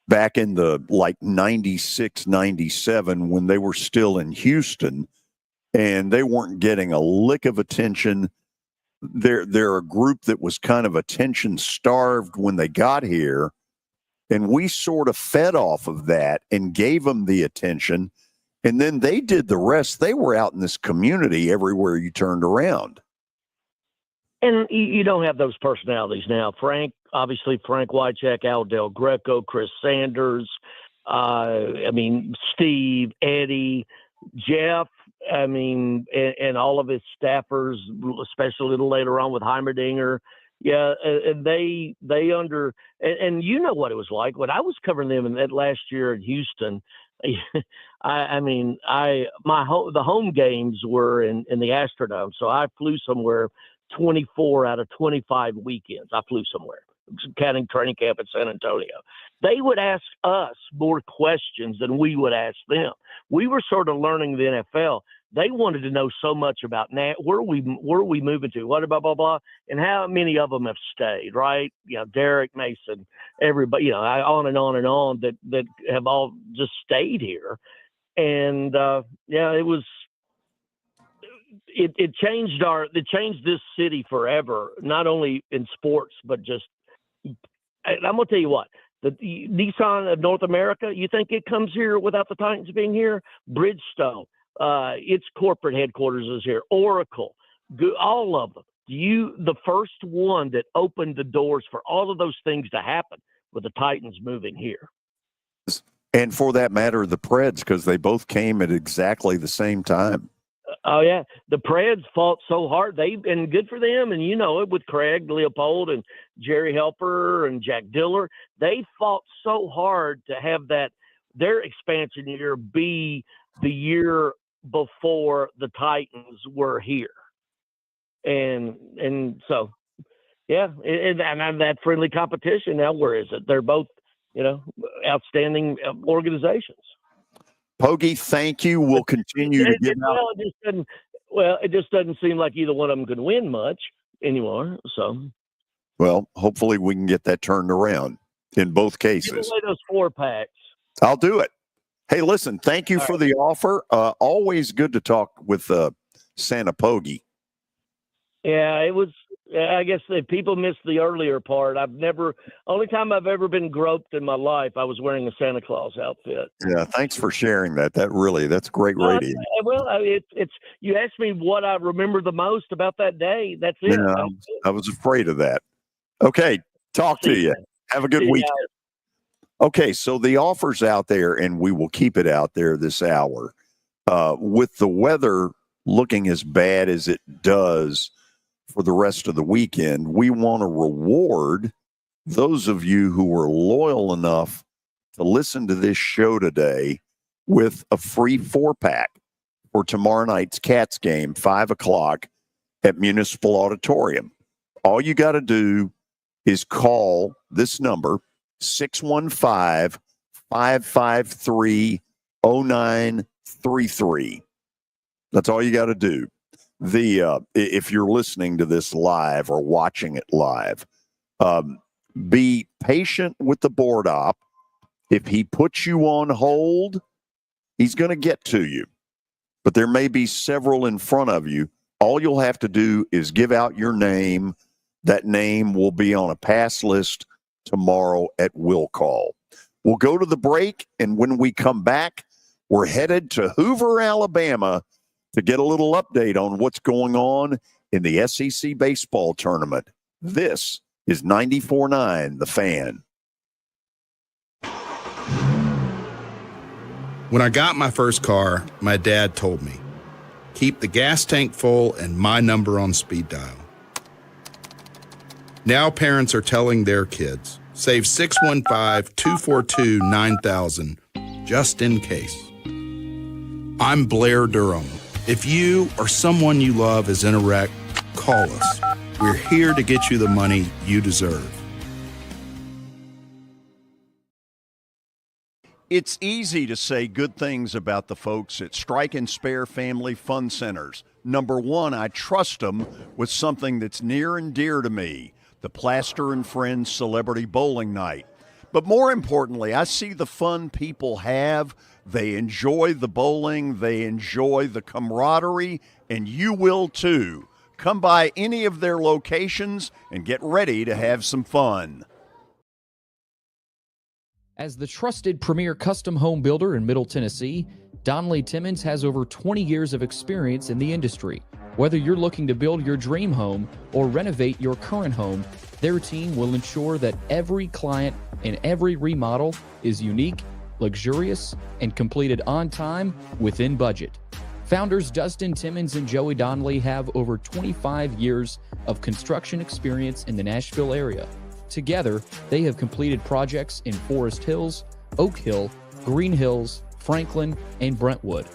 back in the 96, 97 when they were still in Houston and they weren't getting a lick of attention. They're a group that was kind of attention starved when they got here. And we sort of fed off of that and gave them the attention. And then they did the rest. They were out in this community everywhere you turned around. And you don't have those personalities now. Frank Wycheck, Al Del Greco, Chris Sanders, Steve, Eddie, Jeff, and all of his staffers, especially a little later on with Heimerdinger. Yeah, and they and you know what it was like when I was covering them in that last year in Houston. The home games were in the Astrodome, so I flew somewhere 24 out of 25 weekends. I flew somewhere, counting training camp in San Antonio. They would ask us more questions than we would ask them. We were sort of learning the NFL. They wanted to know so much about where are we moving to, what blah blah blah, and how many of them have stayed, right? Derek Mason, everybody, on and on and on that have all just stayed here, and it was. It changed this city forever, not only in sports, but just, I'm going to tell you what, the Nissan of North America, you think it comes here without the Titans being here? Bridgestone, its corporate headquarters is here. Oracle, all of them. The first one that opened the doors for all of those things to happen with the Titans moving here. And for that matter, the Preds, because they both came at exactly the same time. Oh yeah, the Preds fought so hard. And good for them. And you know it with Craig Leopold and Jerry Helper and Jack Diller. They fought so hard to have their expansion year be the year before the Titans were here. And so, yeah, and that friendly competition now. Where is it? They're both, outstanding organizations. Pogie, thank you. We'll continue to give out. It just doesn't seem like either one of them can win much anymore. So, well, hopefully we can get that turned around in both cases. Give away those 4-packs. I'll do it. Hey, listen, thank you for the offer. Always good to talk with Santa Pogie. Yeah, it was. I guess if people missed the earlier part. Only time I've ever been groped in my life, I was wearing a Santa Claus outfit. Yeah, thanks for sharing that. That's great radio. It's you asked me what I remember the most about that day. That's it. Yeah, I was afraid of that. Okay, talk to you. Have a good week. Okay, so the offer's out there, and we will keep it out there this hour. With the weather looking as bad as it does for the rest of the weekend, we want to reward those of you who were loyal enough to listen to this show today with a free 4-pack for tomorrow night's Cats game, 5:00 at Municipal Auditorium. All you got to do is call this number, 615-553-0933. That's all you got to do. If you're listening to this live or watching it live, be patient with the board op. If he puts you on hold, he's going to get to you. But there may be several in front of you. All you'll have to do is give out your name. That name will be on a pass list tomorrow at will call. We'll go to the break, and when we come back, we're headed to Hoover, Alabama to get a little update on what's going on in the SEC baseball tournament. This is 94.9 The Fan. When I got my first car, my dad told me, keep the gas tank full and my number on speed dial. Now parents are telling their kids, save 615-242-9000 just in case. I'm Blair Durham. If you or someone you love is in a wreck, call us. We're here to get you the money you deserve. It's easy to say good things about the folks at Strike and Spare Family Fun Centers. Number one, I trust them with something that's near and dear to me, the Plaster and Friends Celebrity Bowling Night. But more importantly, I see the fun people have. They enjoy the bowling, they enjoy the camaraderie, and you will too. Come by any of their locations and get ready to have some fun. As the trusted premier custom home builder in Middle Tennessee, Donnelly Timmons has over 20 years of experience in the industry. Whether you're looking to build your dream home or renovate your current home, their team will ensure that every client and every remodel is unique, luxurious, and completed on time within budget. Founders Dustin Timmons and Joey Donnelly have over 25 years of construction experience in the Nashville area. Together, they have completed projects in Forest Hills, Oak Hill, Green Hills, Franklin, and Brentwood.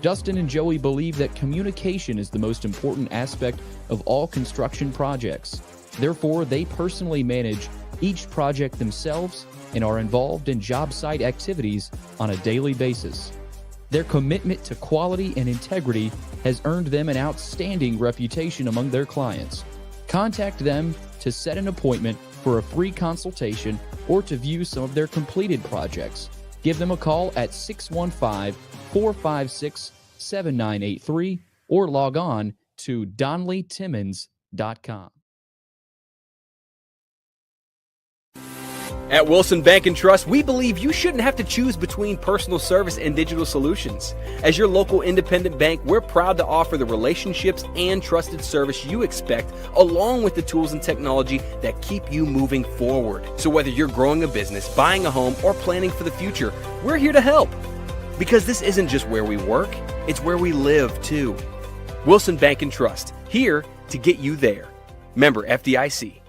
Dustin and Joey believe that communication is the most important aspect of all construction projects. Therefore, they personally manage each project themselves and are involved in job site activities on a daily basis. Their commitment to quality and integrity has earned them an outstanding reputation among their clients. Contact them to set an appointment for a free consultation or to view some of their completed projects. Give them a call at 615-456-7983 or log on to DonnellyTimmons.com. At Wilson Bank and Trust, we believe you shouldn't have to choose between personal service and digital solutions. As your local independent bank, we're proud to offer the relationships and trusted service you expect, along with the tools and technology that keep you moving forward. So whether you're growing a business, buying a home, or planning for the future, we're here to help. Because this isn't just where we work, it's where we live too. Wilson Bank and Trust, here to get you there. Member FDIC.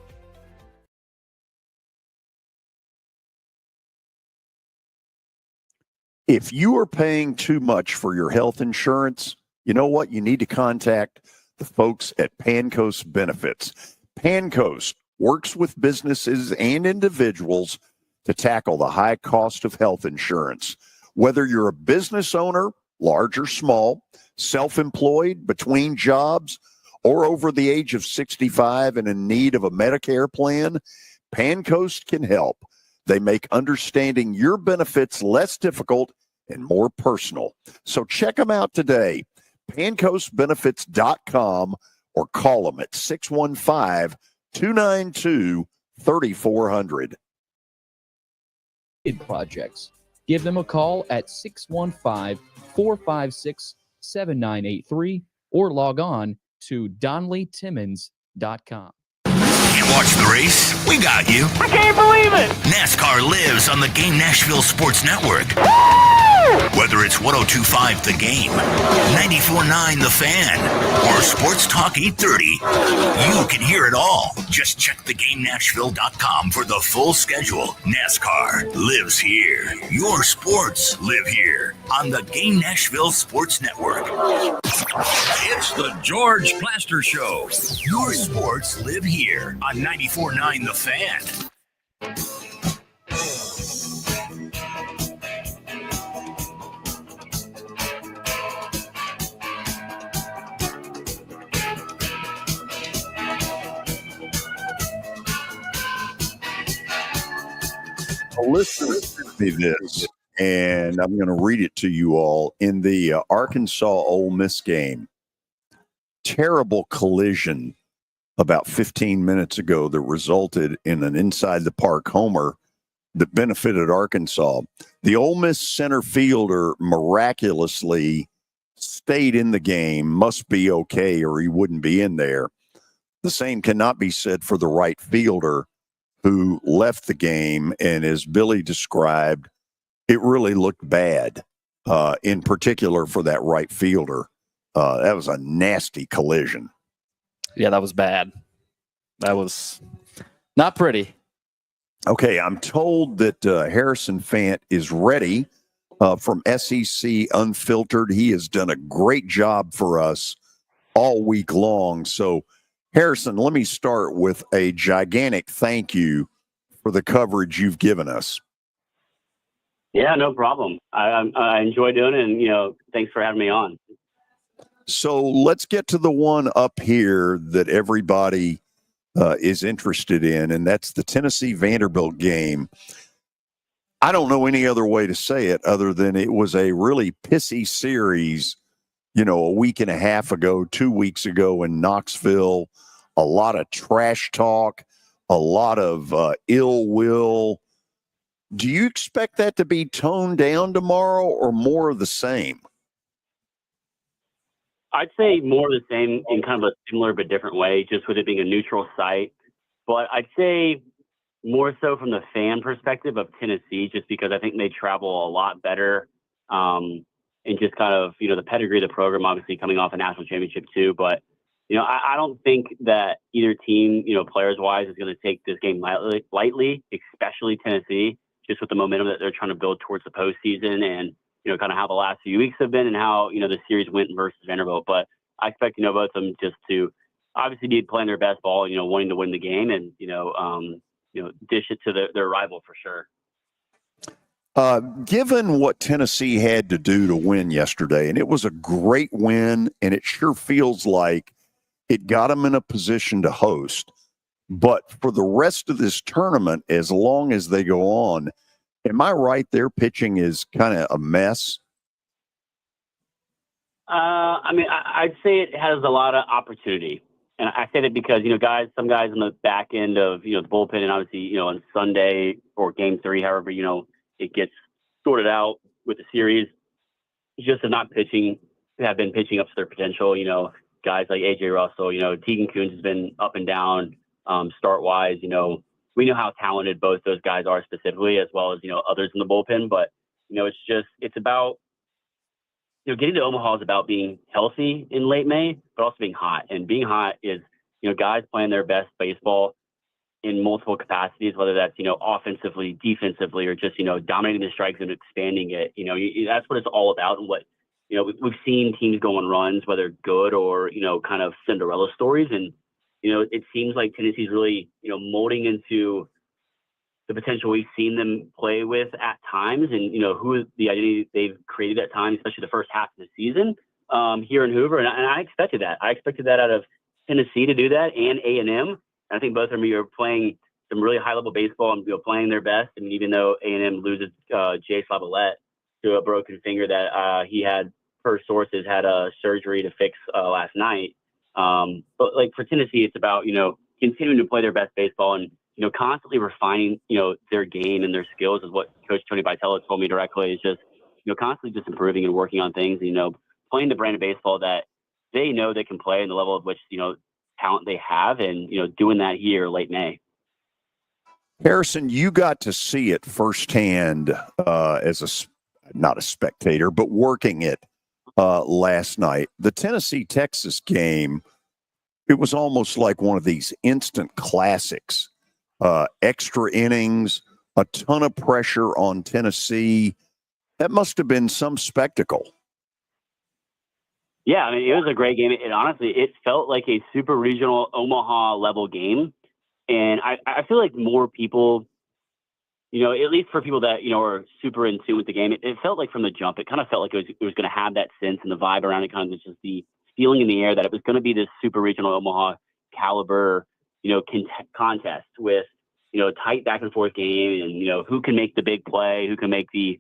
If you are paying too much for your health insurance, you know what? You need to contact the folks at Pancoast Benefits. Pancoast works with businesses and individuals to tackle the high cost of health insurance. Whether you're a business owner, large or small, self-employed, between jobs, or over the age of 65 and in need of a Medicare plan, Pancoast can help. They make understanding your benefits less difficult and more personal. So check them out today, pancoastbenefits.com, or call them at 615-292-3400. Projects. Give them a call at 615-456-7983 or log on to DonnellyTimmons.com. Can't watch the race? We got you. I can't believe it! NASCAR lives on the Game Nashville Sports Network. Whether it's 102.5 The Game, 94.9 The Fan, or Sports Talk 830, you can hear it all. Just check theGameNashville.com for the full schedule. NASCAR lives here. Your sports live here on the Game Nashville Sports Network. It's the George Plaster Show. Your sports live here on 94.9 The Fan. Listen to this, and I'm going to read it to you all. In the Arkansas Ole Miss game, terrible collision about 15 minutes ago that resulted in an inside the park homer that benefited Arkansas. The Ole Miss center fielder miraculously stayed in the game, must be okay, or he wouldn't be in there. The same cannot be said for the right fielder who left the game, and as Billy described, it really looked bad, in particular for that right fielder. That was a nasty collision. Yeah, that was bad. That was not pretty. Okay, I'm told that Harrison Fant is ready from SEC Unfiltered. He has done a great job for us all week long. So, Harrison, let me start with a gigantic thank you for the coverage you've given us. Yeah, no problem. I enjoy doing it, and, thanks for having me on. So let's get to the one up here that everybody is interested in, and that's the Tennessee-Vanderbilt game. I don't know any other way to say it other than it was a really pissy series, a week and a half ago, 2 weeks ago in Knoxville. A lot of trash talk, a lot of ill will. Do you expect that to be toned down tomorrow or more of the same? I'd say more of the same in kind of a similar but different way, just with it being a neutral site. But I'd say more so from the fan perspective of Tennessee, just because I think they travel a lot better. And just kind of, the pedigree of the program, obviously coming off a national championship too. But, I don't think that either team, players-wise, is going to take this game lightly, especially Tennessee, just with the momentum that they're trying to build towards the postseason and, kind of how the last few weeks have been and how, the series went versus Vanderbilt. But I expect, both of them just to obviously be playing their best ball, wanting to win the game and, dish it to their rival for sure. Given what Tennessee had to do to win yesterday, and it was a great win, and it sure feels like it got them in a position to host. But for the rest of this tournament, as long as they go on, am I right? Their pitching is kind of a mess. I'd say it has a lot of opportunity. And I say that because, some guys in the back end of, the bullpen and obviously, on Sunday or game 3, however, it gets sorted out with the series, just have been pitching up to their potential. Guys like AJ Russell, Tegan Kuhns has been up and down start wise. We know how talented both those guys are specifically, as well as, others in the bullpen. But, it's about, getting to Omaha is about being healthy in late May, but also being hot. And being hot is, guys playing their best baseball in multiple capacities, whether that's, offensively, defensively, or just, dominating the strikes and expanding it. That's what it's all about. And what, we've seen teams go on runs, whether good or, kind of Cinderella stories. And, it seems like Tennessee's really, molding into the potential we've seen them play with at times, and who the identity they've created at times, especially the first half of the season here in Hoover. And I expected that. I expected that out of Tennessee to do that, and A&M. I think both of them are playing some really high level baseball and playing their best. I mean, even though A&M loses Jay Slavalette to a broken finger that he had, per sources, had a surgery to fix last night. But like for Tennessee, it's about continuing to play their best baseball and constantly refining, their game and their skills is what Coach Tony Vitella told me directly. Is just, constantly just improving and working on things, playing the brand of baseball that they know they can play and the level of which, talent they have, and, doing that here late May. Harrison, you got to see it firsthand as not a spectator, but working it last night. The Tennessee-Texas game, it was almost like one of these instant classics. Extra innings, a ton of pressure on Tennessee. That must have been some spectacle. Yeah, it was a great game. It honestly, it felt like a super regional Omaha level game. And I feel like more people, at least for people that, are super in tune with the game, it felt like from the jump, it kind of felt like it was going to have that sense and the vibe around it, kind of just the feeling in the air that it was going to be this super regional Omaha caliber, contest with, tight back and forth game and, who can make the big play, who can make the,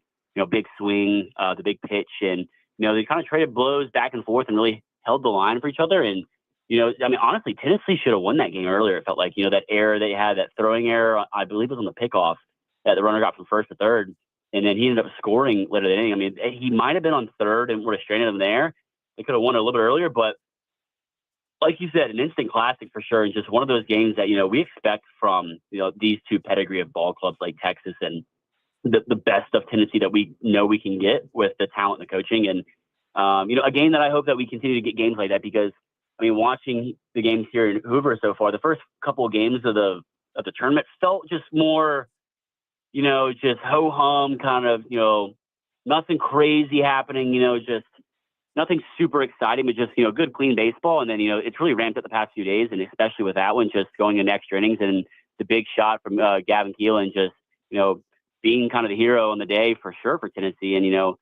big swing, the big pitch. And, they kind of traded blows back and forth and really held the line for each other. And, honestly, Tennessee should have won that game earlier. It felt like, that error they had, that throwing error, I believe it was on the pickoff that the runner got from first to third. And then he ended up scoring later in the inning. He might have been on third and would have stranded him there. They could have won it a little bit earlier, but like you said, an instant classic for sure. And just one of those games that, we expect from, these two pedigree of ball clubs like Texas and the best of Tennessee that we know we can get with the talent and the coaching. And, a game that I hope that we continue to get games like that because, watching the games here in Hoover so far, the first couple of games of the tournament felt just more, just ho-hum kind of, nothing crazy happening, just nothing super exciting, but just, good, clean baseball. And then, it's really ramped up the past few days, and especially with that one, just going into extra innings and the big shot from Gavin Keelan, just, being kind of the hero on the day for sure for Tennessee. And,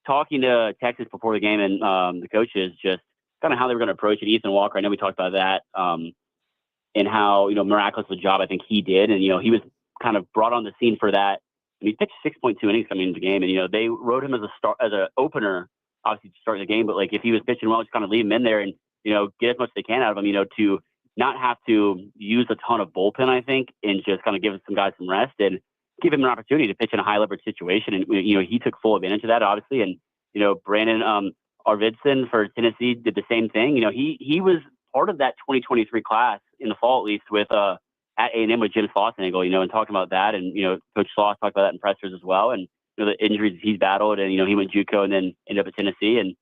talking to Texas before the game and the coaches, just kind of how they were going to approach it. Ethan Walker, I know we talked about that and how, miraculous of a job I think he did. And, he was kind of brought on the scene for that. And he pitched 6.2 innings coming into the game. And, they wrote him as an opener, obviously to start the game. But, like, if he was pitching well, just kind of leave him in there and, get as much as they can out of him, to not have to use a ton of bullpen, I think, and just kind of give some guys some rest and give him an opportunity to pitch in a high leverage situation. And, he took full advantage of that, obviously. And, Brandon Arvidsson for Tennessee did the same thing. He was part of that 2023 class in the fall, at least with at A&M with Jim Slossenagel, and talking about that. And, Coach Sloss talked about that in pressers as well. And, the injuries he's battled and, he went JUCO and then ended up at Tennessee. And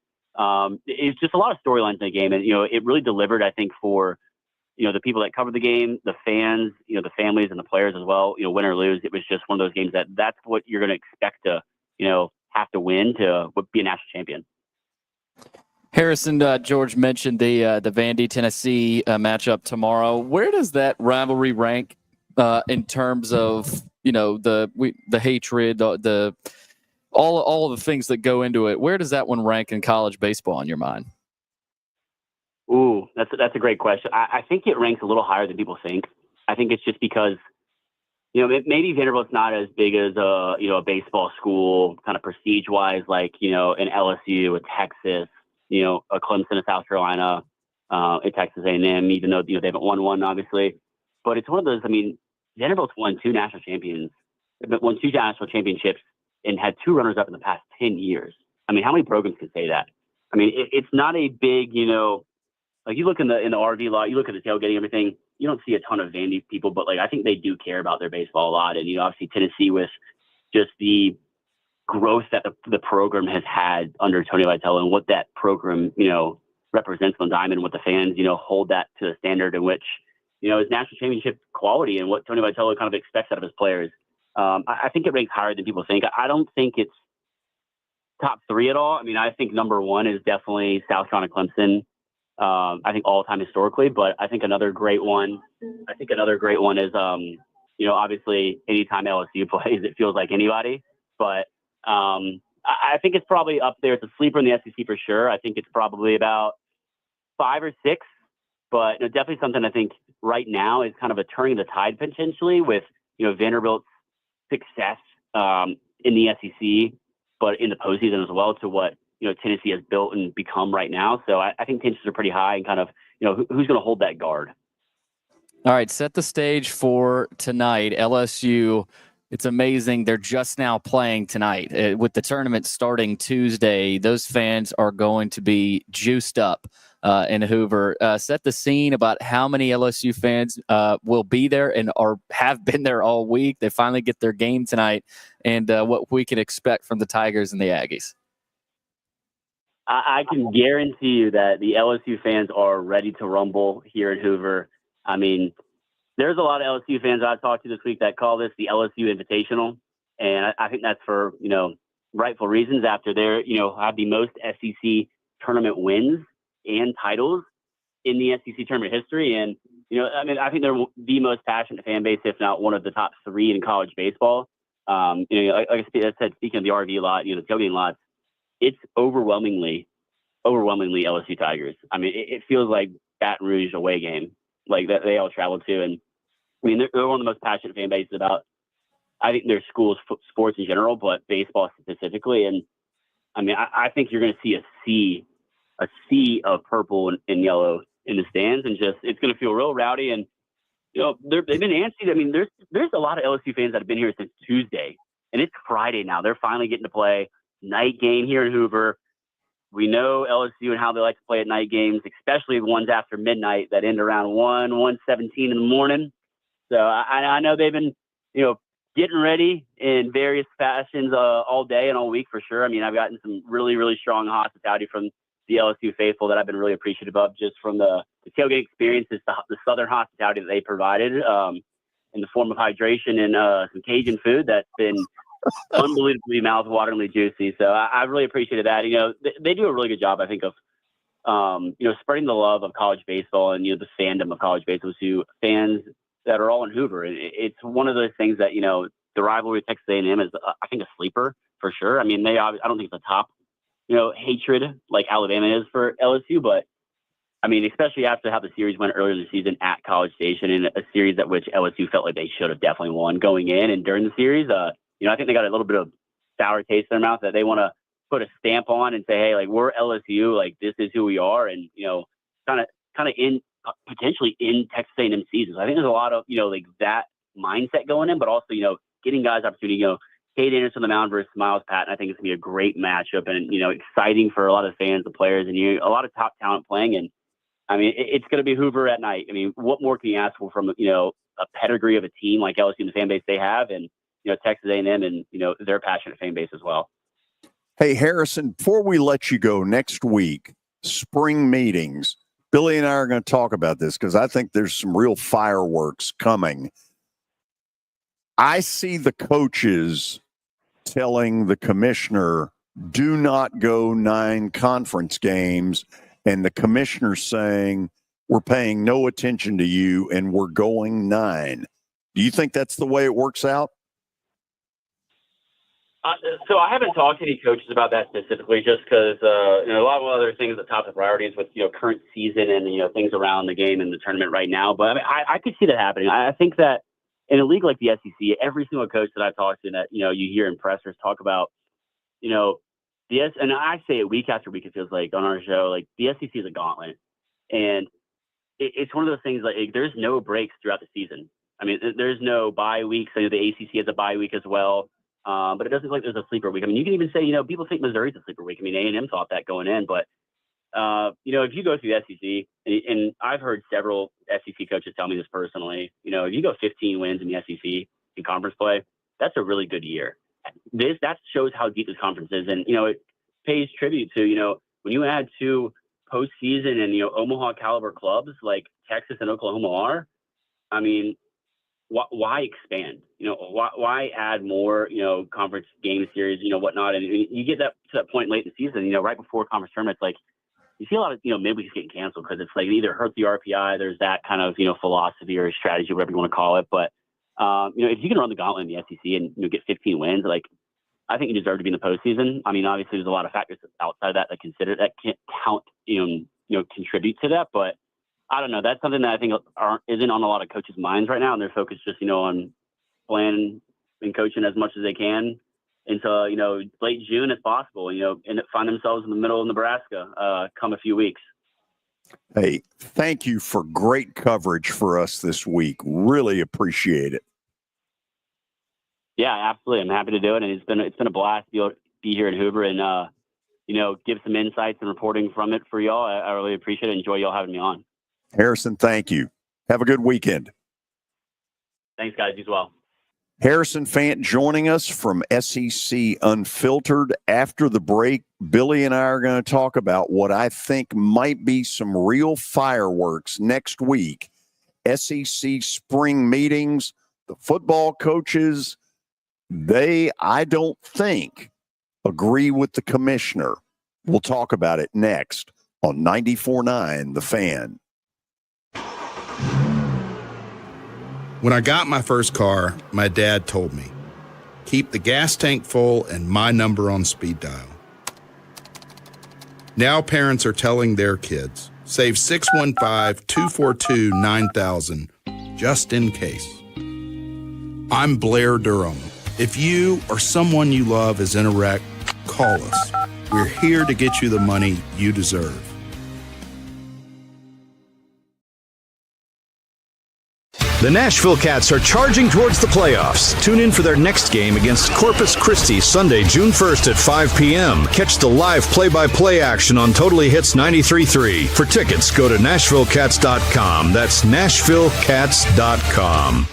it's just a lot of storylines in the game. And, it really delivered, I think, for, the people that covered the game, the fans, the families and the players as well, win or lose. It was just one of those games that's what you're going to expect to, have to win to be a national champion. Harrison, George mentioned the Vandy Tennessee matchup tomorrow. Where does that rivalry rank in terms of the hatred, the all of the things that go into it? Where does that one rank in college baseball in your mind? Ooh, that's a great question. I think it ranks a little higher than people think. I think it's just because maybe Vanderbilt's not as big as a baseball school kind of prestige wise, like an LSU, a Texas, a Clemson, a South Carolina, a Texas A&M, even though they haven't won one, obviously. But it's one of those. Vanderbilt's won two national championships and had two runners up in the past 10 years. How many programs can say that? It's not a big, like you look in the RV lot, you look at the tailgating, everything. You don't see a ton of Vandy people, but I think they do care about their baseball a lot. And obviously Tennessee with just the growth that the program has had under Tony Vitello and what that program represents on diamond, what the fans hold that to the standard in which is national championship quality and what Tony Vitello kind of expects out of his players. I think it ranks higher than people think. I don't think it's top three at all. I think number one is definitely South Carolina Clemson. I think all time historically, but I think another great one is, obviously anytime LSU plays, it feels like anybody, but I think it's probably up there. It's a sleeper in the SEC for sure. I think it's probably about 5 or 6, but definitely something I think right now is kind of a turning the tide potentially with, Vanderbilt's success in the SEC, but in the postseason as well to what, Tennessee has built and become right now. So I think tensions are pretty high and kind of, who's going to hold that guard? All right, set the stage for tonight. LSU, it's amazing. They're just now playing tonight. With the tournament starting Tuesday, those fans are going to be juiced up in Hoover. Set the scene about how many LSU fans will be there and have been there all week. They finally get their game tonight, and what we can expect from the Tigers and the Aggies. I can guarantee you that the LSU fans are ready to rumble here in Hoover. There's a lot of LSU fans I've talked to this week that call this the LSU Invitational. And I think that's for, rightful reasons after they're, have the most SEC tournament wins and titles in the SEC tournament history. And, I think they're the most passionate fan base, if not one of the top 3 in college baseball. Like I said, speaking of the RV lot, the tailgating lots, it's overwhelmingly LSU Tigers. It feels like Baton Rouge away game, like that they all travel to. And they're one of the most passionate fan bases about, I think, their schools, sports in general, but baseball specifically. And I think you're going to see a sea of purple and yellow in the stands, and just it's going to feel real rowdy. And they've been antsy. I mean, there's a lot of LSU fans that have been here since Tuesday, and it's Friday now. They're finally getting to play night game here in Hoover. We know LSU and how they like to play at night games, especially the ones after midnight that end around 1:17 in the morning. So I know they've been, getting ready in various fashions all day and all week for sure. I mean, I've gotten some really, really strong hospitality from the LSU faithful that I've been really appreciative of, just from the tailgate experiences, the Southern hospitality that they provided in the form of hydration and some Cajun food that's been unbelievably mouth-wateringly juicy. So I really appreciated that. They do a really good job, I think, of spreading the love of college baseball and the fandom of college baseball to fans that are all in Hoover. It's one of those things that the rivalry with Texas A&M is, I think, a sleeper for sure. I mean, I don't think it's a top hatred like Alabama is for LSU, but I mean, especially after how the series went earlier in the season at College Station, in a series at which LSU felt like they should have definitely won going in and during the series. I think they got a little bit of sour taste in their mouth that they want to put a stamp on and say, hey, like, we're LSU, like, this is who we are, and kind of in potentially in Texas A&M seasons. I think there's a lot of like that mindset going in, but also getting guys opportunity. Cade Anderson on the mound versus Miles Patton, I think it's gonna be a great matchup and exciting for a lot of fans, the players, and a lot of top talent playing. And I mean, it's gonna be Hoover at night. I mean, what more can you ask for from a pedigree of a team like LSU and the fan base they have, and Texas A&M and their passionate fan base as well. Hey, Harrison, before we let you go, next week, spring meetings, Billy and I are going to talk about this because I think there's some real fireworks coming. I see the coaches telling the commissioner, do not go 9 conference games, and the commissioner saying, we're paying no attention to you and we're going 9. Do you think that's the way it works out? So I haven't talked to any coaches about that specifically, just because a lot of other things at top of priorities with current season and things around the game and the tournament right now. But I mean, I could see that happening. I think that in a league like the SEC, every single coach that I've talked to that you hear in pressers talk about and I say it week after week. It feels like on our show, like the SEC is a gauntlet, and it's one of those things like there's no breaks throughout the season. I mean, there's no bye weeks. I know the ACC has a bye week as well. But it doesn't look like there's a sleeper week. I mean, you can even say, people think Missouri's a sleeper week. I mean, A&M thought that going in. But, if you go through the SEC, and I've heard several SEC coaches tell me this personally, if you go 15 wins in the SEC in conference play, that's a really good year. That shows how deep this conference is. And, it pays tribute to, when you add 2 postseason and, Omaha caliber clubs like Texas and Oklahoma are, I mean, why expand? Why add more, conference game series, whatnot? And you get to that point late in the season, right before conference tournaments, like you see a lot of, midweeks getting canceled because it's like it either hurts the RPI. There's that kind of, philosophy or strategy, whatever you want to call it. But, if you can run the gauntlet in the SEC and get 15 wins, like I think you deserve to be in the postseason. I mean, obviously there's a lot of factors outside that can't count, contribute to that, but I don't know. That's something that I think isn't on a lot of coaches' minds right now, and they're focused just, on playing and coaching as much as they can until, late June if possible, and find themselves in the middle of Nebraska come a few weeks. Hey, thank you for great coverage for us this week. Really appreciate it. Yeah, absolutely. I'm happy to do it, and it's been a blast to be able to be here in Hoover and give some insights and reporting from it for y'all. I really appreciate it. Enjoy y'all having me on. Harrison, thank you. Have a good weekend. Thanks, guys. You as well. Harrison Fant joining us from SEC Unfiltered. After the break, Billy and I are going to talk about what I think might be some real fireworks next week. SEC spring meetings, the football coaches, I don't think, agree with the commissioner. We'll talk about it next on 94.9 The Fan. When I got my first car, my dad told me, keep the gas tank full and my number on speed dial. Now parents are telling their kids, save 615-242-9000 just in case. I'm Blair Durham. If you or someone you love is in a wreck, call us. We're here to get you the money you deserve. The Nashville Cats are charging towards the playoffs. Tune in for their next game against Corpus Christi Sunday, June 1st at 5 p.m. Catch the live play-by-play action on Totally Hits 93.3. For tickets, go to NashvilleCats.com. That's NashvilleCats.com.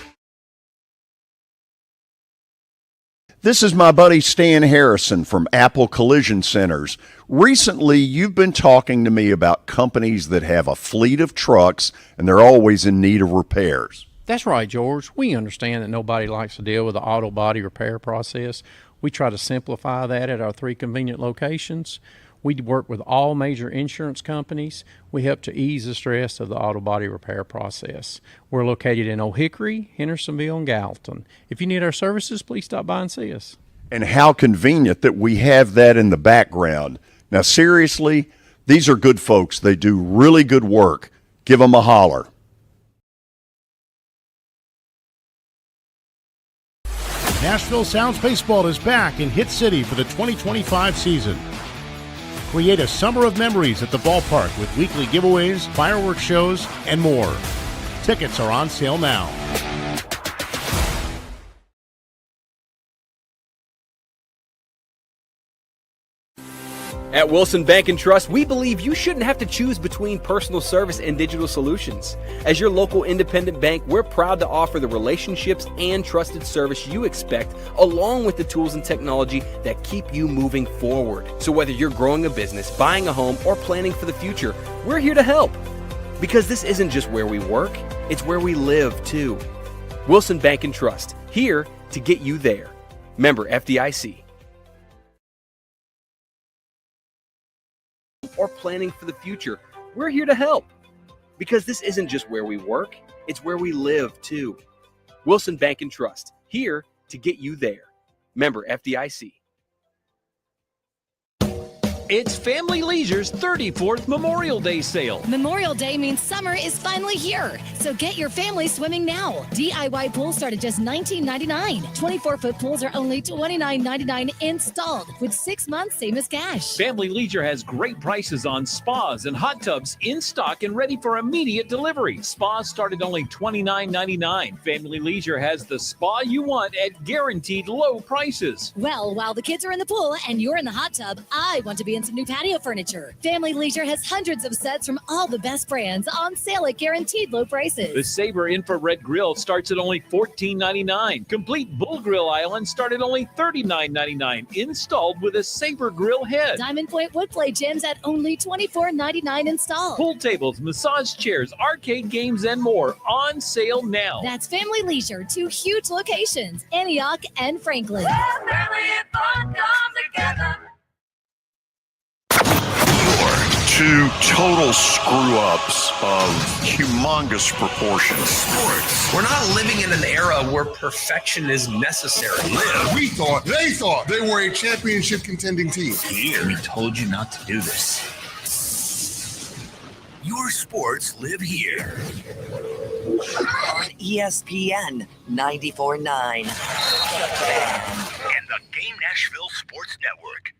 This is my buddy Stan Harrison from Apple Collision Centers. Recently, you've been talking to me about companies that have a fleet of trucks and they're always in need of repairs. That's right, George. We understand that nobody likes to deal with the auto body repair process. We try to simplify that at our 3 convenient locations. We work with all major insurance companies. We help to ease the stress of the auto body repair process. We're located in Old Hickory, Hendersonville, and Gallatin. If you need our services, please stop by and see us. And how convenient that we have that in the background. Now, seriously, these are good folks. They do really good work. Give them a holler. Nashville Sounds Baseball is back in Hit City for the 2025 season. Create a summer of memories at the ballpark with weekly giveaways, fireworks shows, and more. Tickets are on sale now. At Wilson Bank and Trust, we believe you shouldn't have to choose between personal service and digital solutions. As your local independent bank, we're proud to offer the relationships and trusted service you expect, along with the tools and technology that keep you moving forward. So whether you're growing a business, buying a home, or planning for the future, we're here to help. Because this isn't just where we work, it's where we live too. Wilson Bank and Trust, here to get you there. Member FDIC. Or planning for the future, we're here to help. Because this isn't just where we work, it's where we live too. Wilson Bank and Trust, here to get you there. Member FDIC. It's Family Leisure's 34th Memorial Day sale. Memorial Day means summer is finally here. So get your family swimming now. DIY pools start at just $19.99. 24-foot pools are only $29.99 installed with 6 months same as cash. Family Leisure has great prices on spas and hot tubs in stock and ready for immediate delivery. Spas start at only $29.99. Family Leisure has the spa you want at guaranteed low prices. Well, while the kids are in the pool and you're in the hot tub, I want to be in some new patio furniture. Family Leisure has hundreds of sets from all the best brands on sale at guaranteed low prices. The Sabre Infrared Grill starts at only $14.99. Complete Bull Grill Island start at only $39.99. Installed with a Sabre Grill head. Diamond Point wood play gyms at only $24.99 installed. Pool tables, massage chairs, arcade games, and more on sale now. That's Family Leisure, 2 huge locations, Antioch and Franklin. Family and fun come together. Two total screw-ups of humongous proportions. Sports. We're not living in an era where perfection is necessary. They thought they were a championship contending team. Here, we told you not to do this. Your sports live here. On ESPN 94.9. And the Game Nashville Sports Network.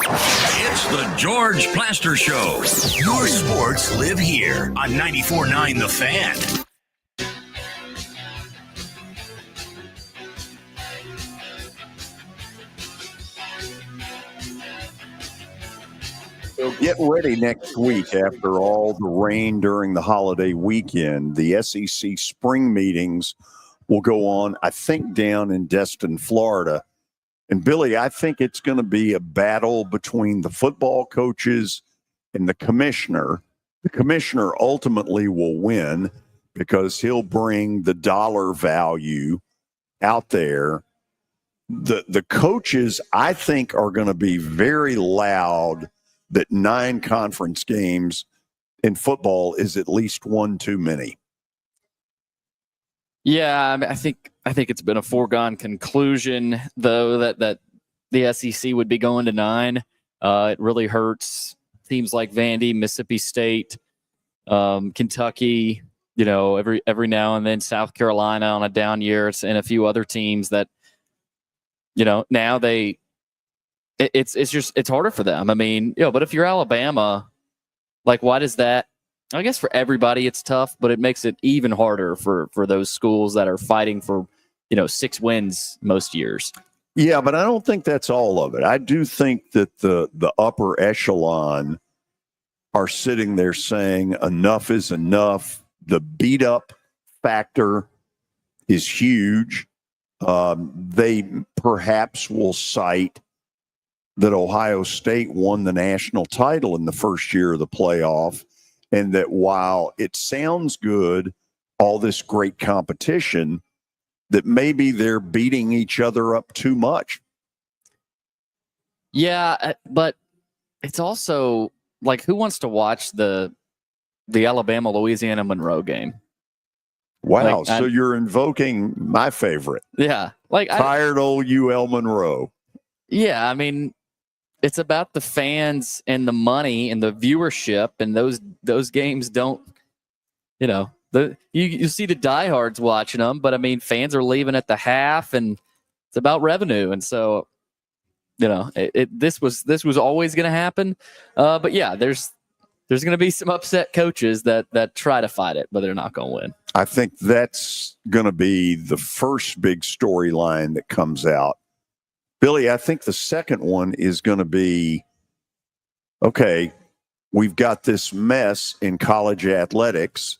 It's the George Plaster Show. Your sports live here on 94.9 The Fan. So get ready next week after all the rain during the holiday weekend. The SEC spring meetings will go on, I think, down in Destin, Florida. And, Billy, I think it's going to be a battle between the football coaches and the commissioner. The commissioner ultimately will win because he'll bring the dollar value out there. The coaches, I think, are going to be very loud that 9 conference games in football is at least one too many. Yeah, I mean, I think it's been a foregone conclusion, though, that the SEC would be going to 9. It really hurts teams like Vandy, Mississippi State, Kentucky. You know, every now and then South Carolina on a down year, and a few other teams that, you know, now it's harder for them. I mean, you know, but if you're Alabama, like, why does that I guess for everybody it's tough, but it makes it even harder for those schools that are fighting for, 6 wins most years. Yeah, but I don't think that's all of it. I do think that the upper echelon are sitting there saying enough is enough. The beat up factor is huge. They perhaps will cite that Ohio State won the national title in the first year of the playoff, and that while it sounds good, all this great competition, that maybe they're beating each other up too much. Yeah, but it's also like, who wants to watch the Alabama Louisiana Monroe game? Wow, so you're invoking my favorite. Yeah, tired old UL Monroe. Yeah, I mean, it's about the fans and the money and the viewership, and those games don't, you see the diehards watching them, but I mean, fans are leaving at the half, and it's about revenue, and so this was always going to happen. But yeah, there's going to be some upset coaches that try to fight it, but they're not going to win. I think that's going to be the first big storyline that comes out. Billy, I think the second one is going to be, okay, we've got this mess in college athletics.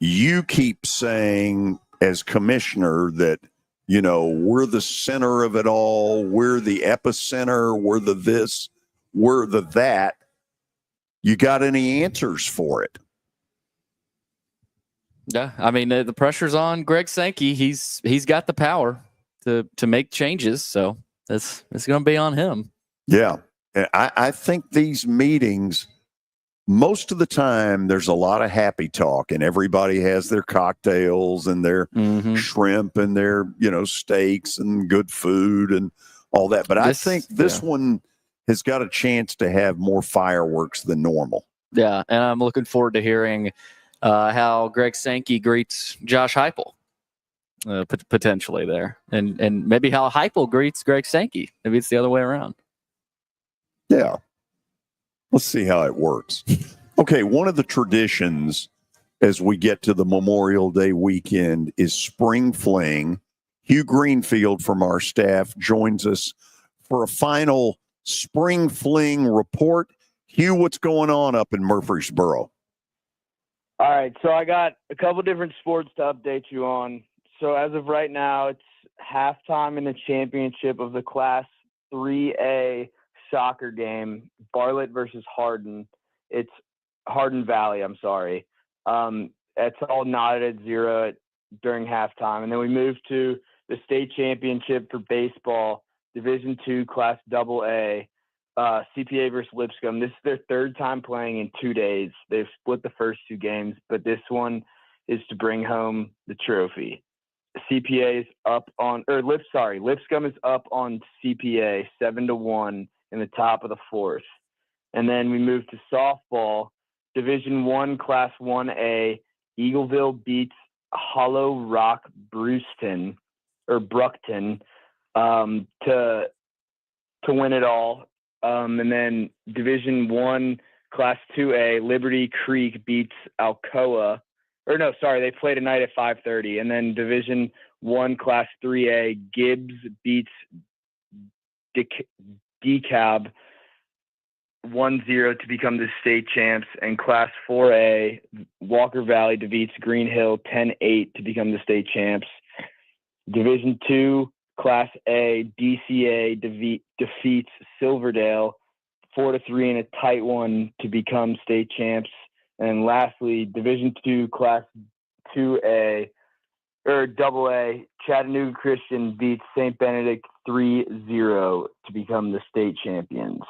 You keep saying as commissioner that, we're the center of it all. We're the epicenter. We're the this. We're the that. You got any answers for it? Yeah, I mean, the pressure's on Greg Sankey. He's got the power to make changes, so it's going to be on him. Yeah, I think these meetings, most of the time, there's a lot of happy talk, and everybody has their cocktails and their shrimp and their steaks and good food and all that. But I think this one has got a chance to have more fireworks than normal. Yeah, and I'm looking forward to hearing how Greg Sankey greets Josh Heupel potentially there, and maybe how Heupel greets Greg Sankey. Maybe it's the other way around. Yeah, let's see how it works. Okay, one of the traditions as we get to the Memorial Day weekend is Spring Fling. Hugh Greenfield from our staff joins us for a final Spring Fling report. Hugh, what's going on up in Murfreesboro? All right, so I got a couple different sports to update you on. So as of right now, it's halftime in the championship of the Class 3A soccer game, Bartlett versus Hardin. It's Hardin Valley, I'm sorry. It's all knotted at 0 during halftime. And then we moved to the state championship for baseball, Division II Class AA. CPA versus Lipscomb. This is their third time playing in 2 days. They've split the first 2 games, but this one is to bring home the trophy. CPA is up on, Lipscomb is up on CPA 7-1 in the top of the 4th. And then we move to softball, Division I Class 1A. Eagleville beats Hollow Rock Bruceton to win it all. And then Division I Class 2A, Liberty Creek beats Alcoa. They play tonight at 5:30. And then Division I Class 3A, Gibbs beats DeKalb 1-0 to become the state champs. And Class 4A, Walker Valley defeats Green Hill 10-8 to become the state champs. Division II Class A, DCA defeats Silverdale 4-3 in a tight one to become state champs. And lastly, Division II Class 2A or AA, Chattanooga Christian beats St. Benedict 3-0 to become the state champions.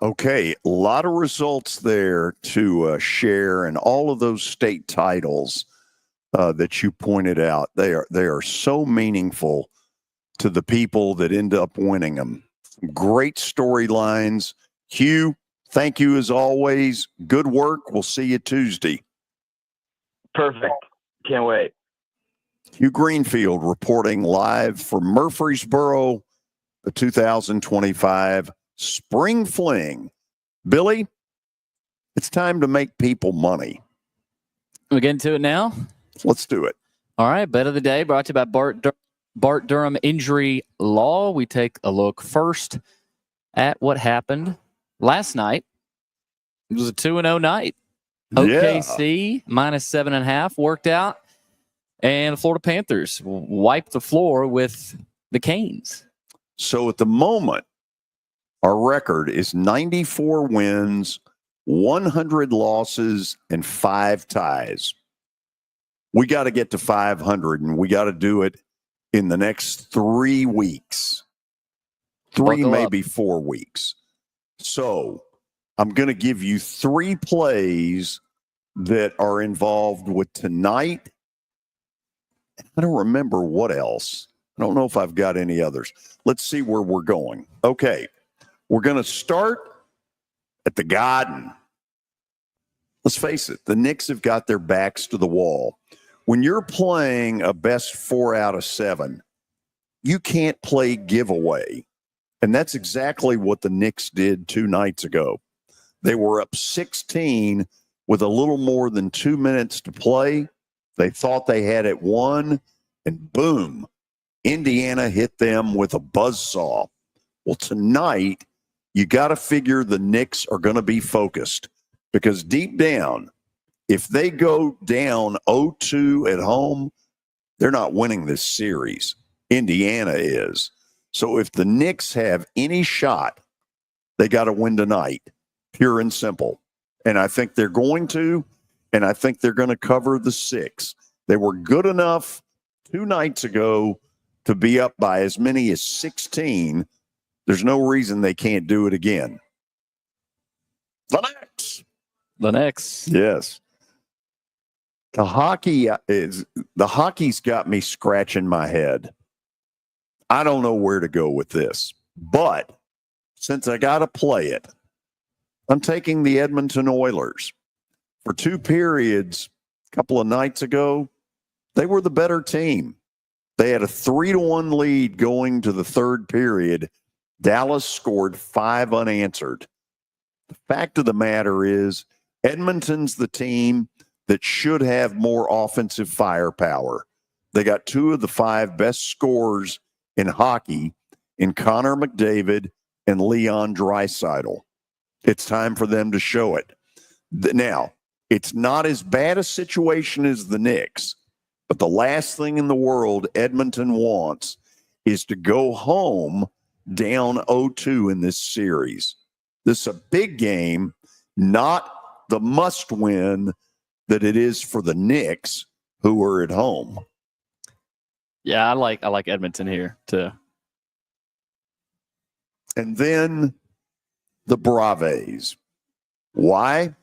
Okay, a lot of results there to share, and all of those state titles that you pointed out, they are so meaningful to the people that end up winning them. Great storylines. Hugh, thank you as always. Good work. We'll see you Tuesday. Perfect. Can't wait. Hugh Greenfield reporting live from Murfreesboro, the 2025 Spring Fling. Billy, It's time to make people money. We get into it now? Let's do it. All right. Bet of the day brought to you by Bart Durham Injury Law. We take a look first at what happened last night. It was a 2-0 night. OKC minus 7.5 worked out. And the Florida Panthers wiped the floor with the Canes. So at the moment, our record is 94 wins, 100 losses, and 5 ties. We got to get to 500, and we got to do it in the next 3 weeks. Maybe 4 weeks. So I'm going to give you 3 plays that are involved with tonight. I don't remember what else. I don't know if I've got any others. Let's see where we're going. Okay. We're going to start at the Garden. Let's face it, the Knicks have got their backs to the wall. When you're playing a best 4 out of 7, you can't play giveaway. And that's exactly what the Knicks did 2 nights ago. They were up 16 with a little more than 2 minutes to play. They thought they had it won, and boom, Indiana hit them with a buzzsaw. Well, tonight, you got to figure the Knicks are going to be focused because deep down, if they go down 0-2 at home, they're not winning this series. Indiana is. So if the Knicks have any shot, they got to win tonight, pure and simple. And I think they're going to, and I think they're going to cover the 6. They were good enough 2 nights ago to be up by as many as 16. There's no reason they can't do it again. The Knicks. Yes. The hockey's got me scratching my head. I don't know where to go with this, but since I got to play it, I'm taking the Edmonton Oilers. For 2 periods, a couple of nights ago, they were the better team. They had a 3-1 lead going to the 3rd period. Dallas scored 5 unanswered. The fact of the matter is, Edmonton's the team that should have more offensive firepower. They got 2 of the 5 best scorers in hockey in Connor McDavid and Leon Draisaitl. It's time for them to show it. Now, it's not as bad a situation as the Knicks, but the last thing in the world Edmonton wants is to go home down 0-2 in this series. This is a big game, not the must-win that it is for the Knicks, who are at home. Yeah, I like Edmonton here too. And then the Braves. Why?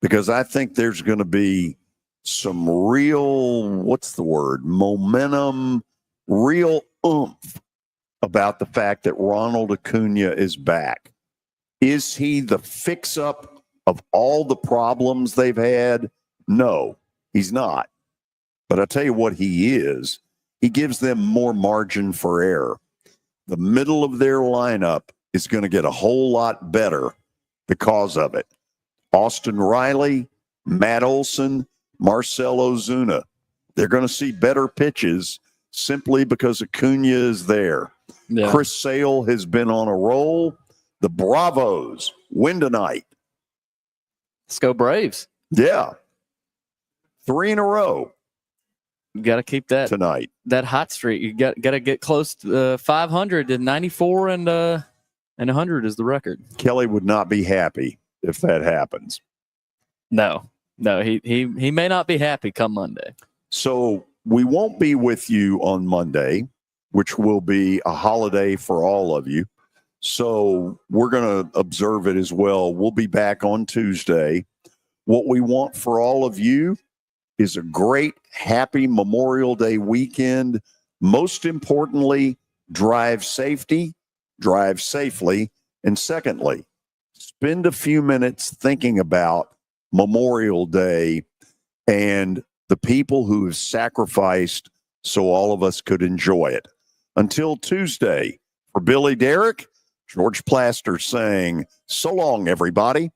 Because I think there's going to be some real, momentum, real oomph about the fact that Ronald Acuna is back. Is he the fix-up of all the problems they've had? No, he's not. But I'll tell you what he is. He gives them more margin for error. The middle of their lineup is going to get a whole lot better because of it. Austin Riley, Matt Olson, Marcell Ozuna. They're going to see better pitches simply because Acuna is there. Yeah. Chris Sale has been on a roll. The Bravos win tonight. Let's go Braves. Yeah. 3 in a row. You got to keep that tonight. That hot streak. You got to get close to 500. And 94 and 100 is the record. Kelly would not be happy if that happens. No, he may not be happy come Monday. So we won't be with you on Monday, which will be a holiday for all of you. So we're going to observe it as well. We'll be back on Tuesday. What we want for all of you is a great, happy Memorial Day weekend. Most importantly, drive safely. And secondly, spend a few minutes thinking about Memorial Day and the people who have sacrificed so all of us could enjoy it. Until Tuesday, for Billy Derrick, George Plaster saying, so long, everybody.